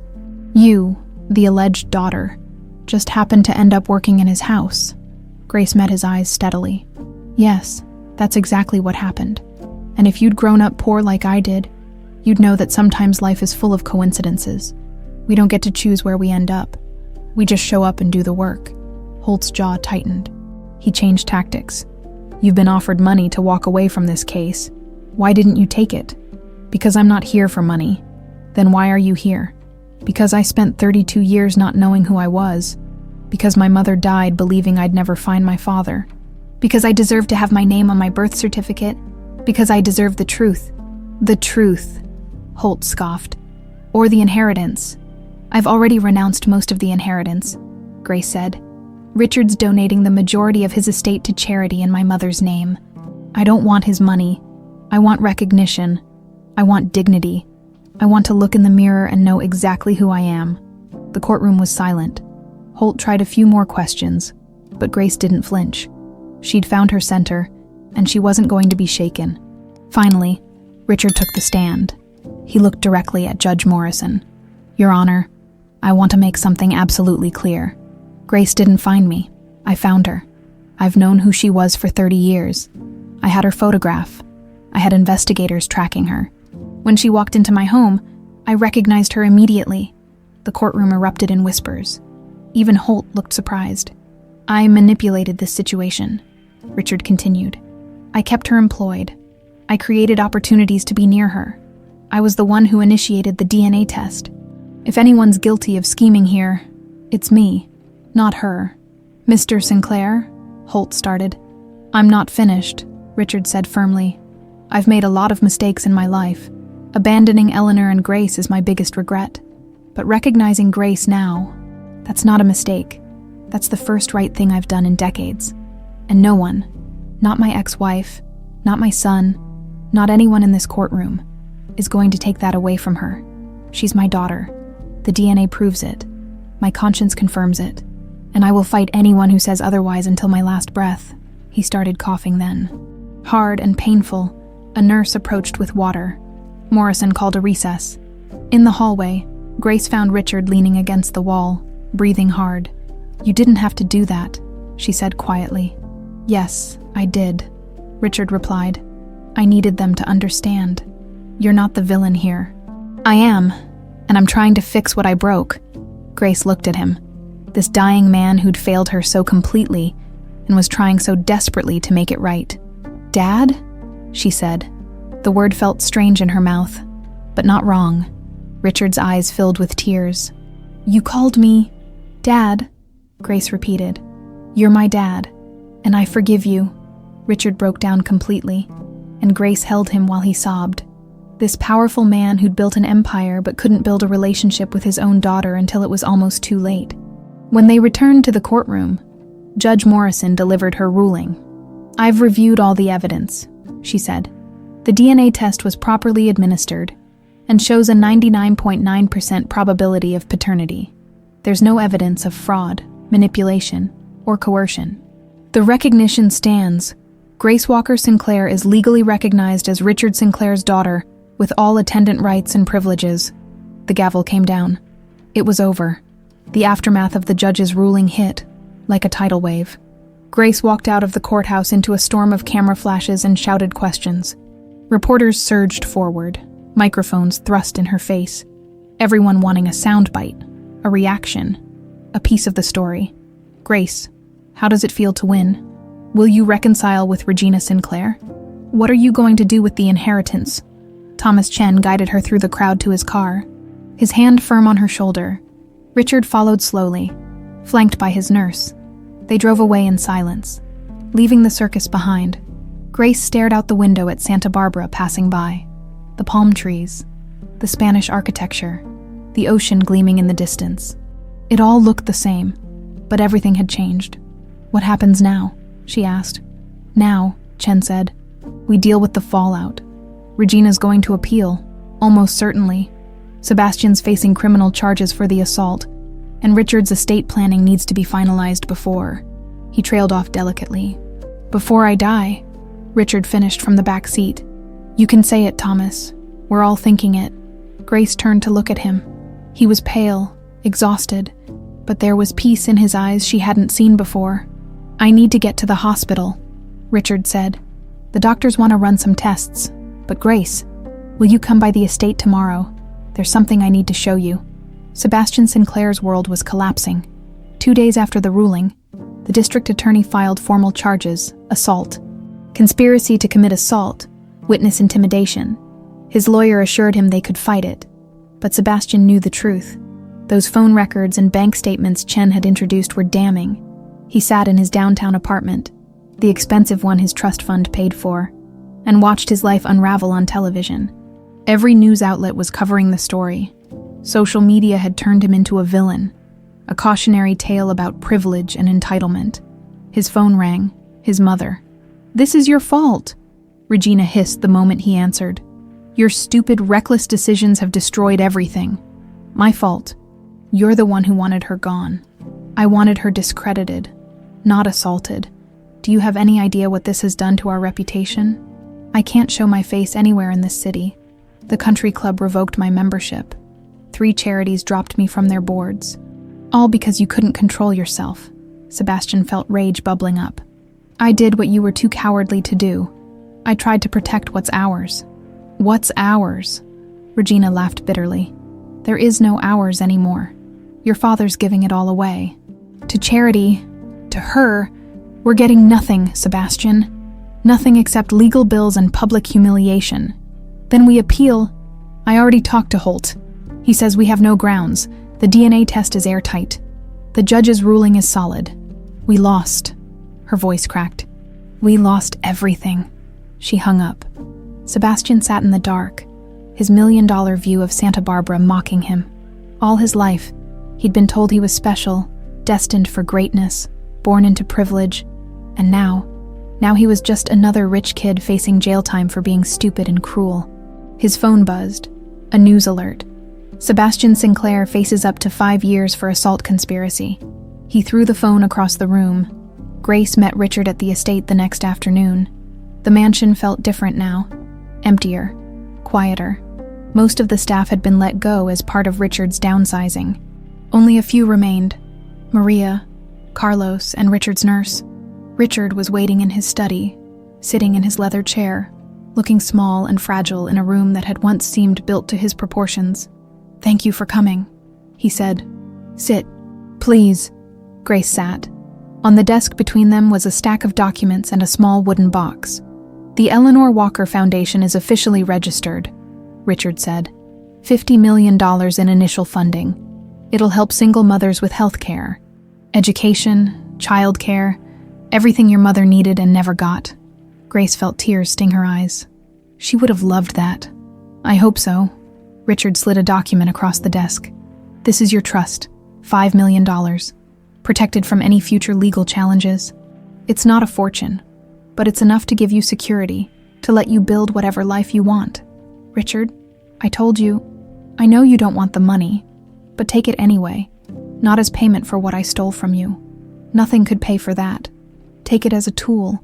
You, the alleged daughter, just happened to end up working in his house. Grace met his eyes steadily. Yes, that's exactly what happened. And if you'd grown up poor like I did, you'd know that sometimes life is full of coincidences. We don't get to choose where we end up. We just show up and do the work. Holt's jaw tightened. He changed tactics. You've been offered money to walk away from this case. Why didn't you take it? Because I'm not here for money. Then why are you here? Because I spent 32 years not knowing who I was. Because my mother died believing I'd never find my father. Because I deserve to have my name on my birth certificate. Because I deserve the truth. The truth, Holt scoffed. Or the inheritance. I've already renounced most of the inheritance, Grace said. Richard's donating the majority of his estate to charity in my mother's name. I don't want his money. I want recognition. I want dignity. I want to look in the mirror and know exactly who I am. The courtroom was silent. Holt tried a few more questions, but Grace didn't flinch. She'd found her center, and she wasn't going to be shaken. Finally, Richard took the stand. He looked directly at Judge Morrison. Your Honor, I want to make something absolutely clear. Grace didn't find me. I found her. I've known who she was for 30 years. I had her photograph. I had investigators tracking her. When she walked into my home, I recognized her immediately. The courtroom erupted in whispers. Even Holt looked surprised. I manipulated this situation, Richard continued. I kept her employed. I created opportunities to be near her. I was the one who initiated the DNA test. If anyone's guilty of scheming here, it's me, not her. Mr. Sinclair, Holt started. I'm not finished, Richard said firmly. I've made a lot of mistakes in my life. Abandoning Eleanor and Grace is my biggest regret. But recognizing Grace now, that's not a mistake. That's the first right thing I've done in decades. And no one, not my ex-wife, not my son, not anyone in this courtroom, is going to take that away from her. She's my daughter. The DNA proves it. My conscience confirms it. And I will fight anyone who says otherwise until my last breath. He started coughing then. Hard and painful, a nurse approached with water. Morrison called a recess. In the hallway, Grace found Richard leaning against the wall, breathing hard. You didn't have to do that, she said quietly. Yes, I did, Richard replied. I needed them to understand. You're not the villain here. I am, and I'm trying to fix what I broke. Grace looked at him. This dying man who'd failed her so completely and was trying so desperately to make it right. Dad? She said. The word felt strange in her mouth, but not wrong. Richard's eyes filled with tears. You called me Dad, Grace repeated. You're my dad, and I forgive you. Richard broke down completely, and Grace held him while he sobbed. This powerful man who'd built an empire but couldn't build a relationship with his own daughter until it was almost too late. When they returned to the courtroom, Judge Morrison delivered her ruling. I've reviewed all the evidence, she said. The DNA test was properly administered and shows a 99.9% probability of paternity. There's no evidence of fraud, manipulation, or coercion. The recognition stands. Grace Walker Sinclair is legally recognized as Richard Sinclair's daughter with all attendant rights and privileges. The gavel came down. It was over. The aftermath of the judge's ruling hit, like a tidal wave. Grace walked out of the courthouse into a storm of camera flashes and shouted questions. Reporters surged forward, microphones thrust in her face, everyone wanting a soundbite, a reaction, a piece of the story. Grace, how does it feel to win? Will you reconcile with Regina Sinclair? What are you going to do with the inheritance? Thomas Chen guided her through the crowd to his car, his hand firm on her shoulder. Richard followed slowly, flanked by his nurse. They drove away in silence. leaving the circus behind. Grace stared out the window at Santa Barbara passing by. The palm trees, the Spanish architecture, the ocean gleaming in the distance. It all looked the same, but everything had changed. "What happens now?" she asked. "Now," Chen said, "we deal with the fallout. Regina's going to appeal, almost certainly. Sebastian's facing criminal charges for the assault, and Richard's estate planning needs to be finalized before." He trailed off delicately. "Before I die," Richard finished from the back seat. "You can say it, Thomas. We're all thinking it." Grace turned to look at him. He was pale, exhausted, but there was peace in his eyes she hadn't seen before. "I need to get to the hospital," Richard said. "The doctors want to run some tests, but Grace, will you come by the estate tomorrow? There's something I need to show you." Sebastian Sinclair's world was collapsing. 2 days after the ruling, the district attorney filed formal charges: assault, conspiracy to commit assault, witness intimidation. His lawyer assured him they could fight it, but Sebastian knew the truth. Those phone records and bank statements Chen had introduced were damning. He sat in his downtown apartment, the expensive one his trust fund paid for, and watched his life unravel on television. Every news outlet was covering the story. Social media had turned him into a villain, a cautionary tale about privilege and entitlement. His phone rang. His mother. "This is your fault," Regina hissed the moment he answered. "Your stupid, reckless decisions have destroyed everything." "My fault. You're the one who wanted her gone. I wanted her discredited, not assaulted. Do you have any idea what this has done to our reputation? I can't show my face anywhere in this city. The country club revoked my membership. 3 charities dropped me from their boards. All because you couldn't control yourself." Sebastian felt rage bubbling up. "I did what you were too cowardly to do. I tried to protect what's ours." "What's ours?" Regina laughed bitterly. "There is no ours anymore. Your father's giving it all away. To charity, to her, we're getting nothing, Sebastian. Nothing except legal bills and public humiliation. Then we appeal. I already talked to Holt. He says we have no grounds. The DNA test is airtight. The judge's ruling is solid. We lost." Her voice cracked. "We lost everything." She hung up. Sebastian sat in the dark, his $1,000,000 view of Santa Barbara mocking him. All his life, he'd been told he was special, destined for greatness, born into privilege, and now he was just another rich kid facing jail time for being stupid and cruel. His phone buzzed. A news alert. Sebastian Sinclair faces up to 5 years for assault conspiracy. He threw the phone across the room. Grace met Richard at the estate the next afternoon. The mansion felt different now. Emptier. Quieter. Most of the staff had been let go as part of Richard's downsizing. Only a few remained. Maria, Carlos, and Richard's nurse. Richard was waiting in his study, sitting in his leather chair, looking small and fragile in a room that had once seemed built to his proportions. "Thank you for coming," he said. "Sit, please." Grace sat. On the desk between them was a stack of documents and a small wooden box. "The Eleanor Walker Foundation is officially registered," Richard said. $50 million in initial funding. It'll help single mothers with health care, education, child care, everything your mother needed and never got. Grace felt tears sting her eyes. She would have loved that. "I hope so." Richard slid a document across the desk. "This is your trust, $5 million, protected from any future legal challenges. It's not a fortune, but it's enough to give you security, to let you build whatever life you want. Richard, I told you, I know you don't want the money, but take it anyway, not as payment for what I stole from you. Nothing could pay for that. Take it as a tool.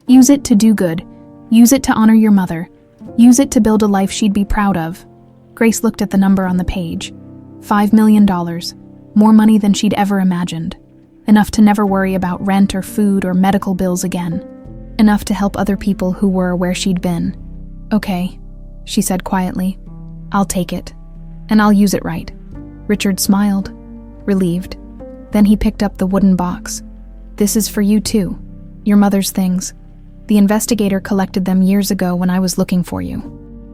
Use it to do good. Use it to honor your mother. Use it to build a life she'd be proud of." Grace looked at the number on the page. $5 million, more money than she'd ever imagined. Enough to never worry about rent or food or medical bills again. Enough to help other people who were where she'd been. "Okay," she said quietly. "I'll take it. And I'll use it right." Richard smiled, relieved. Then he picked up the wooden box. "This is for you too. Your mother's things. The investigator collected them years ago when I was looking for you.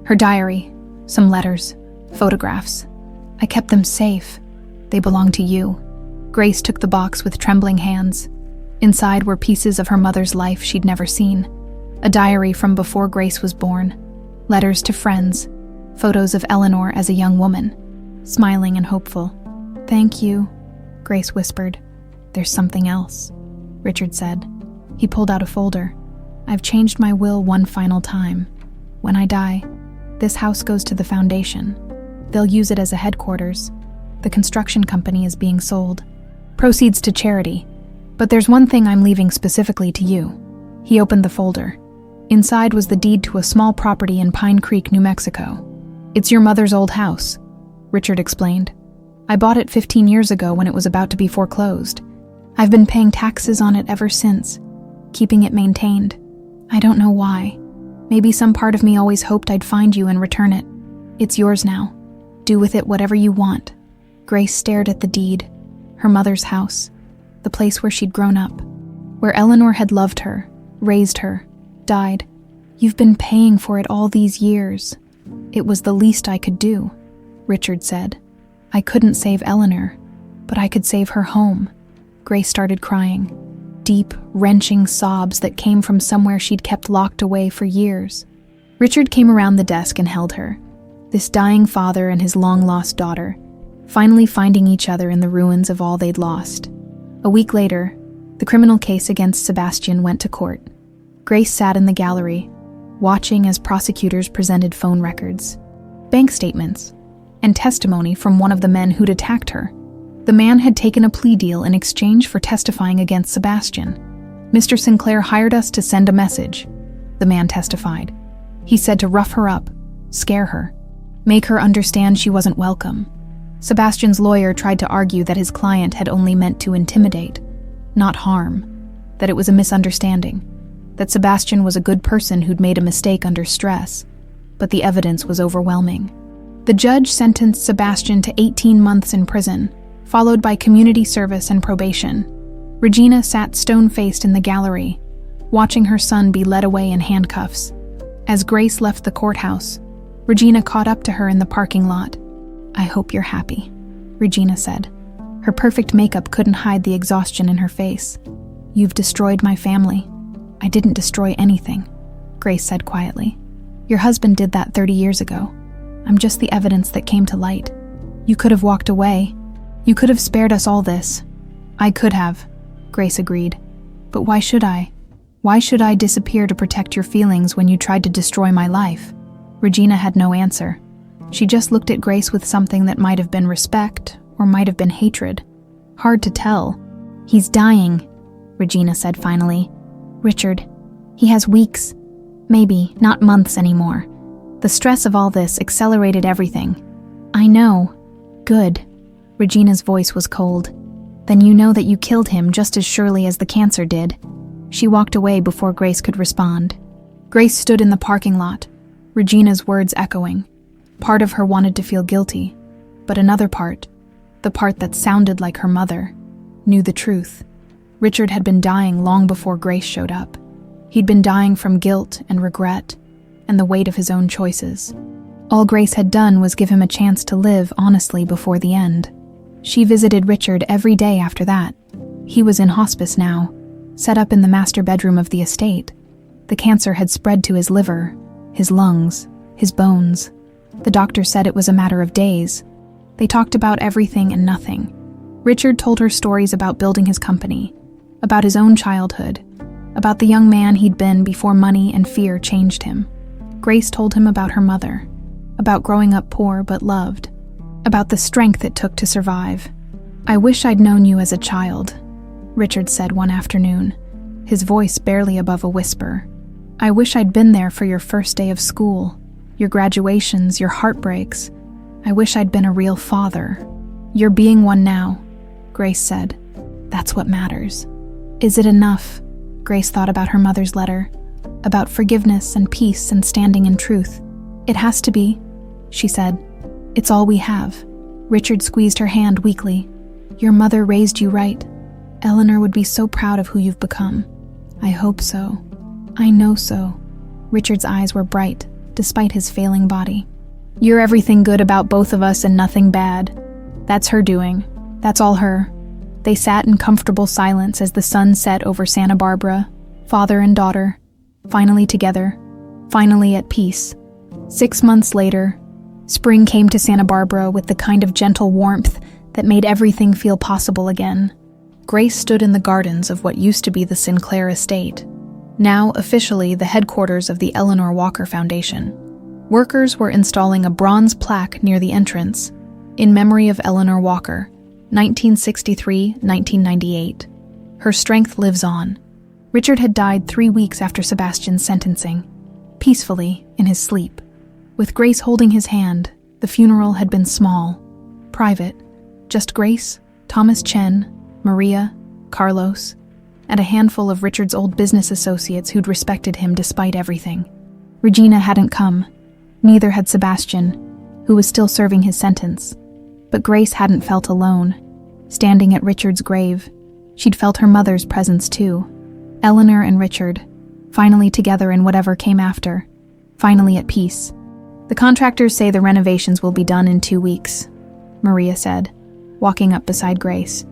Her diary, some letters, photographs. I kept them safe. They belong to you." Grace took the box with trembling hands. Inside were pieces of her mother's life she'd never seen. A diary from before Grace was born, letters to friends, photos of Eleanor as a young woman, smiling and hopeful. "Thank you," Grace whispered. "There's something else," Richard said. He pulled out a folder. "I've changed my will one final time. When I die, this house goes to the foundation. They'll use it as a headquarters. The construction company is being sold. Proceeds to charity. But there's one thing I'm leaving specifically to you." He opened the folder. Inside was the deed to a small property in Pine Creek, New Mexico. "It's your mother's old house," Richard explained. "I bought it 15 years ago when it was about to be foreclosed. I've been paying taxes on it ever since, keeping it maintained. I don't know why. Maybe some part of me always hoped I'd find you and return it. It's yours now. Do with it whatever you want." Grace stared at the deed, her mother's house, the place where she'd grown up, where Eleanor had loved her, raised her, died. "You've been paying for it all these years." "It was the least I could do," Richard said. "I couldn't save Eleanor, but I could save her home." Grace started crying, deep, wrenching sobs that came from somewhere she'd kept locked away for years. Richard came around the desk and held her, this dying father and his long-lost daughter, finally finding each other in the ruins of all they'd lost. A week later, the criminal case against Sebastian went to court. Grace sat in the gallery, watching as prosecutors presented phone records, bank statements, and testimony from one of the men who'd attacked her. The man had taken a plea deal in exchange for testifying against Sebastian. "Mr. Sinclair hired us to send a message," the man testified. "He said to rough her up, scare her, make her understand she wasn't welcome." Sebastian's lawyer tried to argue that his client had only meant to intimidate, not harm, that it was a misunderstanding, that Sebastian was a good person who'd made a mistake under stress, but the evidence was overwhelming. The judge sentenced Sebastian to 18 months in prison, followed by community service and probation. Regina sat stone-faced in the gallery, watching her son be led away in handcuffs. As Grace left the courthouse, Regina caught up to her in the parking lot. "I hope you're happy," Regina said. Her perfect makeup couldn't hide the exhaustion in her face. "You've destroyed my family." "I didn't destroy anything," Grace said quietly. "Your husband did that 30 years ago. I'm just the evidence that came to light. You could have walked away. You could have spared us all this." "I could have," Grace agreed. "But why should I? Why should I disappear to protect your feelings when you tried to destroy my life?" Regina had no answer. She just looked at Grace with something that might have been respect or might have been hatred. Hard to tell. "He's dying," Regina said finally. "Richard, he has weeks, maybe not months anymore. The stress of all this accelerated everything." "I know." "Good." Regina's voice was cold. "Then you know that you killed him just as surely as the cancer did." She walked away before Grace could respond. Grace stood in the parking lot, Regina's words echoing. Part of her wanted to feel guilty, but another part, the part that sounded like her mother, knew the truth. Richard had been dying long before Grace showed up. He'd been dying from guilt and regret, and the weight of his own choices. All Grace had done was give him a chance to live honestly before the end. She visited Richard every day after that. He was in hospice now, set up in the master bedroom of the estate. The cancer had spread to his liver, his lungs, his bones. The doctor said it was a matter of days. They talked about everything and nothing. Richard told her stories about building his company, about his own childhood, about the young man he'd been before money and fear changed him. Grace told him about her mother, about growing up poor but loved, about the strength it took to survive. "I wish I'd known you as a child," Richard said one afternoon, his voice barely above a whisper. "I wish I'd been there for your first day of school, your graduations, your heartbreaks. I wish I'd been a real father." "You're being one now," Grace said. "That's what matters." Is it enough? Grace thought about her mother's letter, about forgiveness and peace and standing in truth. "It has to be," she said. "It's all we have." Richard squeezed her hand weakly. "Your mother raised you right. Eleanor would be so proud of who you've become." "I hope so. I know so." Richard's eyes were bright, despite his failing body. "You're everything good about both of us and nothing bad. That's her doing. That's all her." They sat in comfortable silence as the sun set over Santa Barbara, father and daughter, finally together, finally at peace. 6 months later, spring came to Santa Barbara with the kind of gentle warmth that made everything feel possible again. Grace stood in the gardens of what used to be the Sinclair Estate, now officially the headquarters of the Eleanor Walker Foundation. Workers were installing a bronze plaque near the entrance, in memory of Eleanor Walker, 1963-1998. Her strength lives on. Richard had died 3 weeks after Sebastian's sentencing, peacefully in his sleep. With Grace holding his hand, the funeral had been small, private, just Grace, Thomas Chen, Maria, Carlos, and a handful of Richard's old business associates who'd respected him despite everything. Regina hadn't come, neither had Sebastian, who was still serving his sentence. But Grace hadn't felt alone. Standing at Richard's grave, she'd felt her mother's presence too. Eleanor and Richard, finally together in whatever came after, finally at peace. The contractors say the renovations will be done in 2 weeks, Maria said, walking up beside Grace.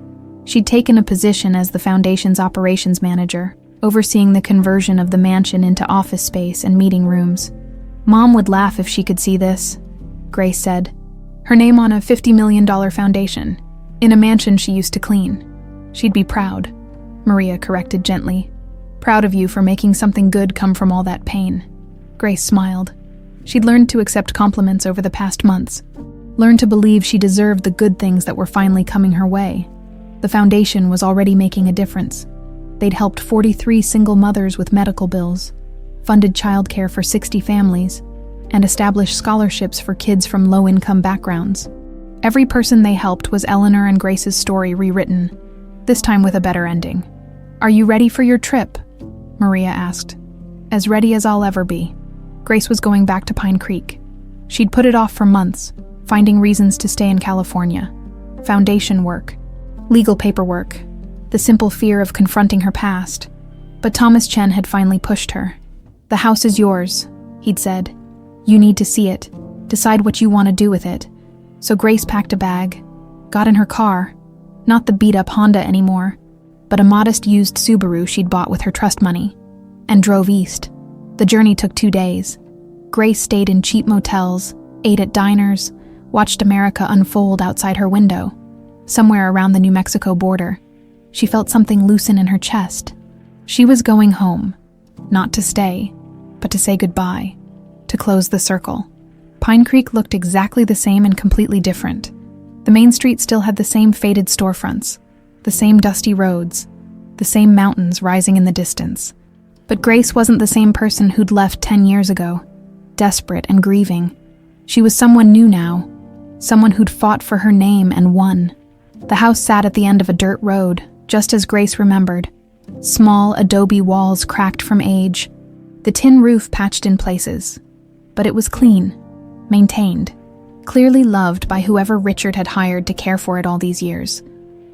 She'd taken a position as the foundation's operations manager, overseeing the conversion of the mansion into office space and meeting rooms. Mom would laugh if she could see this, Grace said. Her name on a $50 million foundation, in a mansion she used to clean. She'd be proud, Maria corrected gently. Proud of you for making something good come from all that pain. Grace smiled. She'd learned to accept compliments over the past months, learned to believe she deserved the good things that were finally coming her way. The foundation was already making a difference. They'd helped 43 single mothers with medical bills, funded childcare for 60 families, and established scholarships for kids from low-income backgrounds. Every person they helped was Eleanor and Grace's story rewritten, this time with a better ending. Are you ready for your trip? Maria asked. As ready as I'll ever be. Grace was going back to Pine Creek. She'd put it off for months, finding reasons to stay in California. Foundation work, legal paperwork, the simple fear of confronting her past. But Thomas Chen had finally pushed her. The house is yours, he'd said. You need to see it, decide what you want to do with it. So Grace packed a bag, got in her car, not the beat-up Honda anymore, but a modest used Subaru she'd bought with her trust money, and drove east. The journey took 2 days. Grace stayed in cheap motels, ate at diners, watched America unfold outside her window. Somewhere around the New Mexico border, she felt something loosen in her chest. She was going home, not to stay, but to say goodbye, to close the circle. Pine Creek looked exactly the same and completely different. The main street still had the same faded storefronts, the same dusty roads, the same mountains rising in the distance. But Grace wasn't the same person who'd left 10 years ago, desperate and grieving. She was someone new now, someone who'd fought for her name and won. The house sat at the end of a dirt road, just as Grace remembered. Small adobe walls cracked from age, the tin roof patched in places. But it was clean, maintained, clearly loved by whoever Richard had hired to care for it all these years.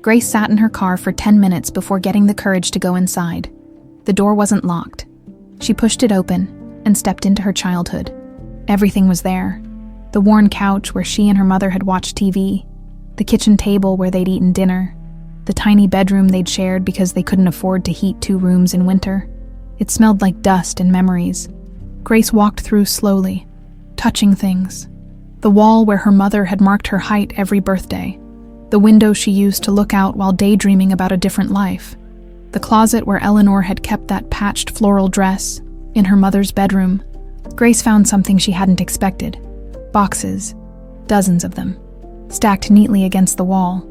Grace sat in her car for 10 minutes before getting the courage to go inside. The door wasn't locked. She pushed it open and stepped into her childhood. Everything was there. The worn couch where she and her mother had watched TV, the kitchen table where they'd eaten dinner, the tiny bedroom they'd shared because they couldn't afford to heat 2 rooms in winter. It smelled like dust and memories. Grace walked through slowly, touching things. The wall where her mother had marked her height every birthday. The window she used to look out while daydreaming about a different life. The closet where Eleanor had kept that patched floral dress. In her mother's bedroom, Grace found something she hadn't expected. Boxes, dozens of them, stacked neatly against the wall.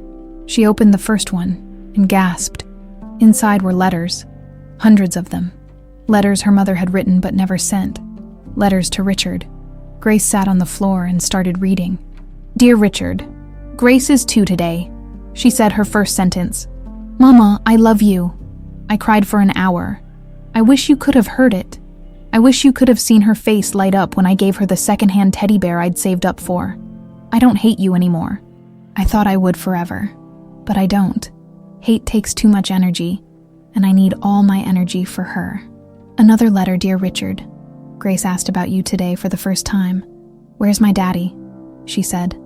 She opened the first one and gasped. Inside were letters, hundreds of them. Letters her mother had written but never sent. Letters to Richard. Grace sat on the floor and started reading. Dear Richard, Grace is 2 today. She said her first sentence. Mama, I love you. I cried for an hour. I wish you could have heard it. I wish you could have seen her face light up when I gave her the secondhand teddy bear I'd saved up for. I don't hate you anymore. I thought I would forever, but I don't. Hate takes too much energy, and I need all my energy for her. Another letter, dear Richard. Grace asked about you today for the first time. Where's my daddy? She said.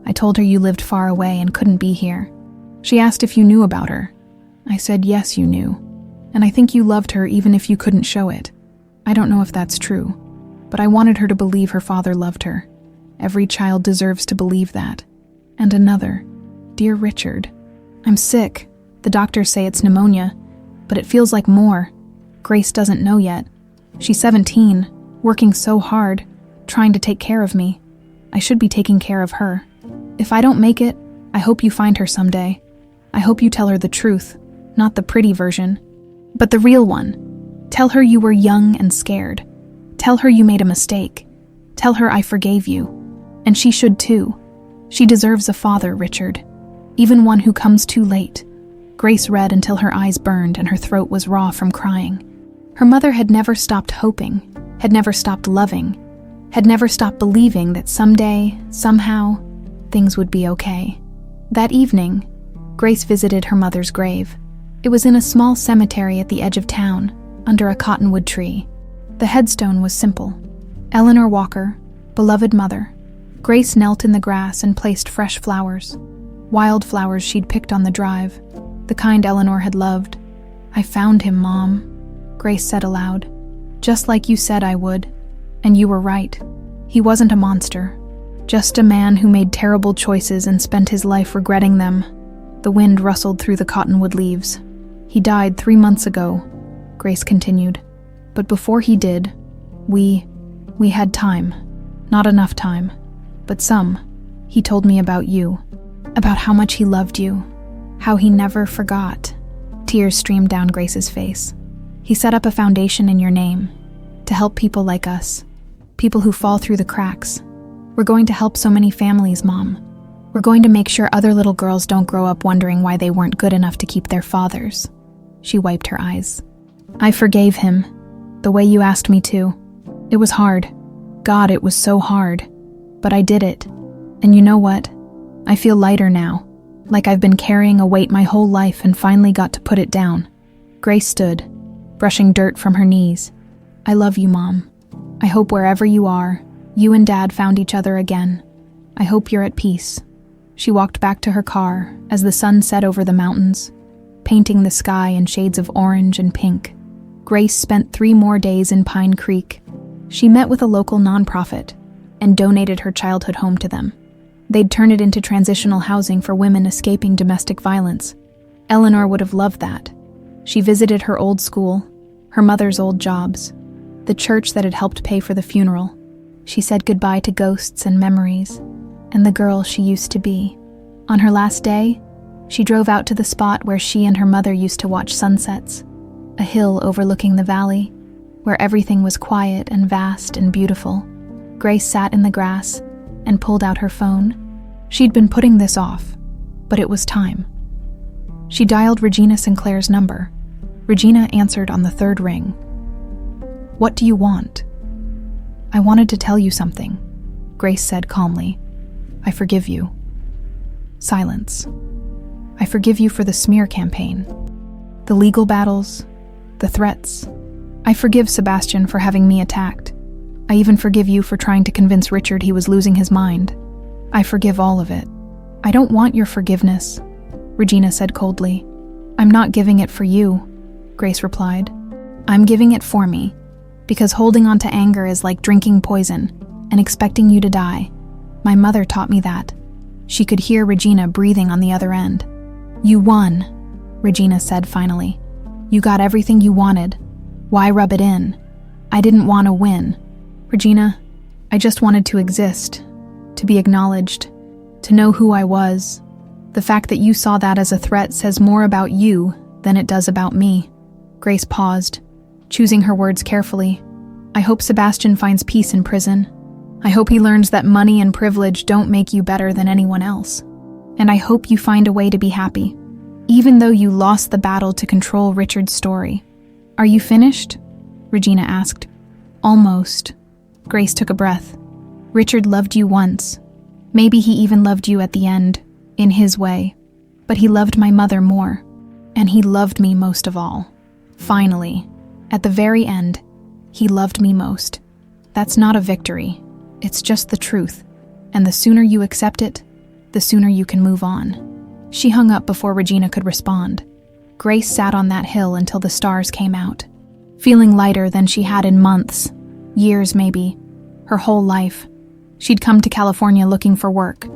I told her you lived far away and couldn't be here. She asked if you knew about her. I said yes, you knew. And I think you loved her even if you couldn't show it. I don't know if that's true, but I wanted her to believe her father loved her. Every child deserves to believe that. And another, dear Richard, I'm sick. The doctors say it's pneumonia, but it feels like more. Grace doesn't know yet. She's 17, working so hard, trying to take care of me. I should be taking care of her. If I don't make it, I hope you find her someday. I hope you tell her the truth, not the pretty version, but the real one. Tell her you were young and scared. Tell her you made a mistake. Tell her I forgave you. And she should too. She deserves a father, Richard. Even one who comes too late. Grace read until her eyes burned and her throat was raw from crying. Her mother had never stopped hoping, had never stopped loving, had never stopped believing that someday, somehow, things would be okay. That evening, Grace visited her mother's grave. It was in a small cemetery at the edge of town, under a cottonwood tree. The headstone was simple. Eleanor Walker, beloved mother. Grace knelt in the grass and placed fresh flowers. Wild flowers she'd picked on the drive, the kind Eleanor had loved. I found him, Mom, Grace said aloud. Just like you said I would. And you were right. He wasn't a monster. Just a man who made terrible choices and spent his life regretting them. The wind rustled through the cottonwood leaves. He died 3 months ago, Grace continued. But before he did, we had time. Not enough time, but some. He told me about you, about how much he loved you, how he never forgot. Tears streamed down Grace's face. He set up a foundation in your name, to help people like us, people who fall through the cracks. We're going to help so many families, Mom. We're going to make sure other little girls don't grow up wondering why they weren't good enough to keep their fathers. She wiped her eyes. I forgave him, the way you asked me to. It was hard. God, it was so hard. But I did it. And you know what? I feel lighter now, like I've been carrying a weight my whole life and finally got to put it down. Grace stood, brushing dirt from her knees. I love you, Mom. I hope wherever you are, you and Dad found each other again. I hope you're at peace. She walked back to her car as the sun set over the mountains, painting the sky in shades of orange and pink. Grace spent 3 more days in Pine Creek. She met with a local nonprofit and donated her childhood home to them. They'd turn it into transitional housing for women escaping domestic violence. Eleanor would have loved that. She visited her old school, her mother's old jobs, the church that had helped pay for the funeral. She said goodbye to ghosts and memories, and the girl she used to be. On her last day, she drove out to the spot where she and her mother used to watch sunsets, a hill overlooking the valley, where everything was quiet and vast and beautiful. Grace sat in the grass and pulled out her phone. She'd been putting this off, but it was time. She dialed Regina Sinclair's number. Regina answered on the 3rd ring. What do you want? I wanted to tell you something, Grace said calmly. I forgive you. Silence. I forgive you for the smear campaign, the legal battles, the threats. I forgive Sebastian for having me attacked. I even forgive you for trying to convince Richard he was losing his mind. I forgive all of it. I don't want your forgiveness, Regina said coldly. I'm not giving it for you, Grace replied. I'm giving it for me, because holding on to anger is like drinking poison and expecting you to die. My mother taught me that. She could hear Regina breathing on the other end. You won, Regina said finally. You got everything you wanted. Why rub it in? I didn't want to win. Regina, I just wanted to exist, to be acknowledged, to know who I was. The fact that you saw that as a threat says more about you than it does about me. Grace paused, choosing her words carefully. I hope Sebastian finds peace in prison. I hope he learns that money and privilege don't make you better than anyone else. And I hope you find a way to be happy, even though you lost the battle to control Richard's story. Are you finished? Regina asked. Almost. Grace took a breath. Richard loved you once. Maybe he even loved you at the end, in his way. But he loved my mother more. And he loved me most of all. Finally, at the very end, he loved me most. That's not a victory. It's just the truth. And the sooner you accept it, the sooner you can move on. She hung up before Regina could respond. Grace sat on that hill until the stars came out, feeling lighter than she had in months, years maybe, her whole life. She'd come to California looking for work.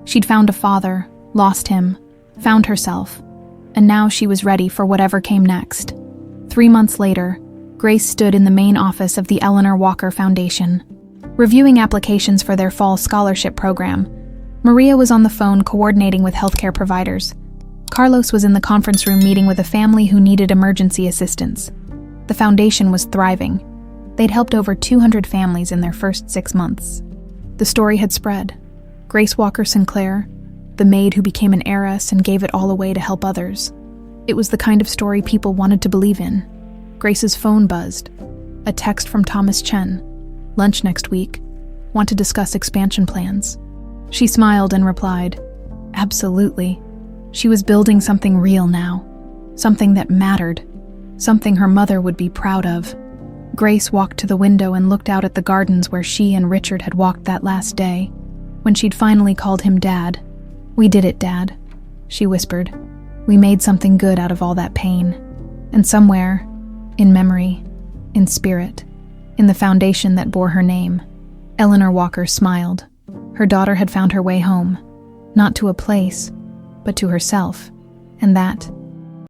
She'd found a father, lost him, found herself, and now she was ready for whatever came next. 3 months later, Grace stood in the main office of the Eleanor Walker Foundation, reviewing applications for their fall scholarship program. Maria was on the phone coordinating with healthcare providers. Carlos was in the conference room meeting with a family who needed emergency assistance. The foundation was thriving. They'd helped over 200 families in their first 6 months. The story had spread. Grace Walker Sinclair, the maid who became an heiress and gave it all away to help others. It was the kind of story people wanted to believe in. Grace's phone buzzed. A text from Thomas Chen. Lunch next week. Want to discuss expansion plans. She smiled and replied, absolutely. She was building something real now. Something that mattered. Something her mother would be proud of. Grace walked to the window and looked out at the gardens where she and Richard had walked that last day, when she'd finally called him Dad. We did it, Dad, she whispered. We made something good out of all that pain. And somewhere, in memory, in spirit, in the foundation that bore her name, Eleanor Walker smiled. Her daughter had found her way home, not to a place, but to herself, and that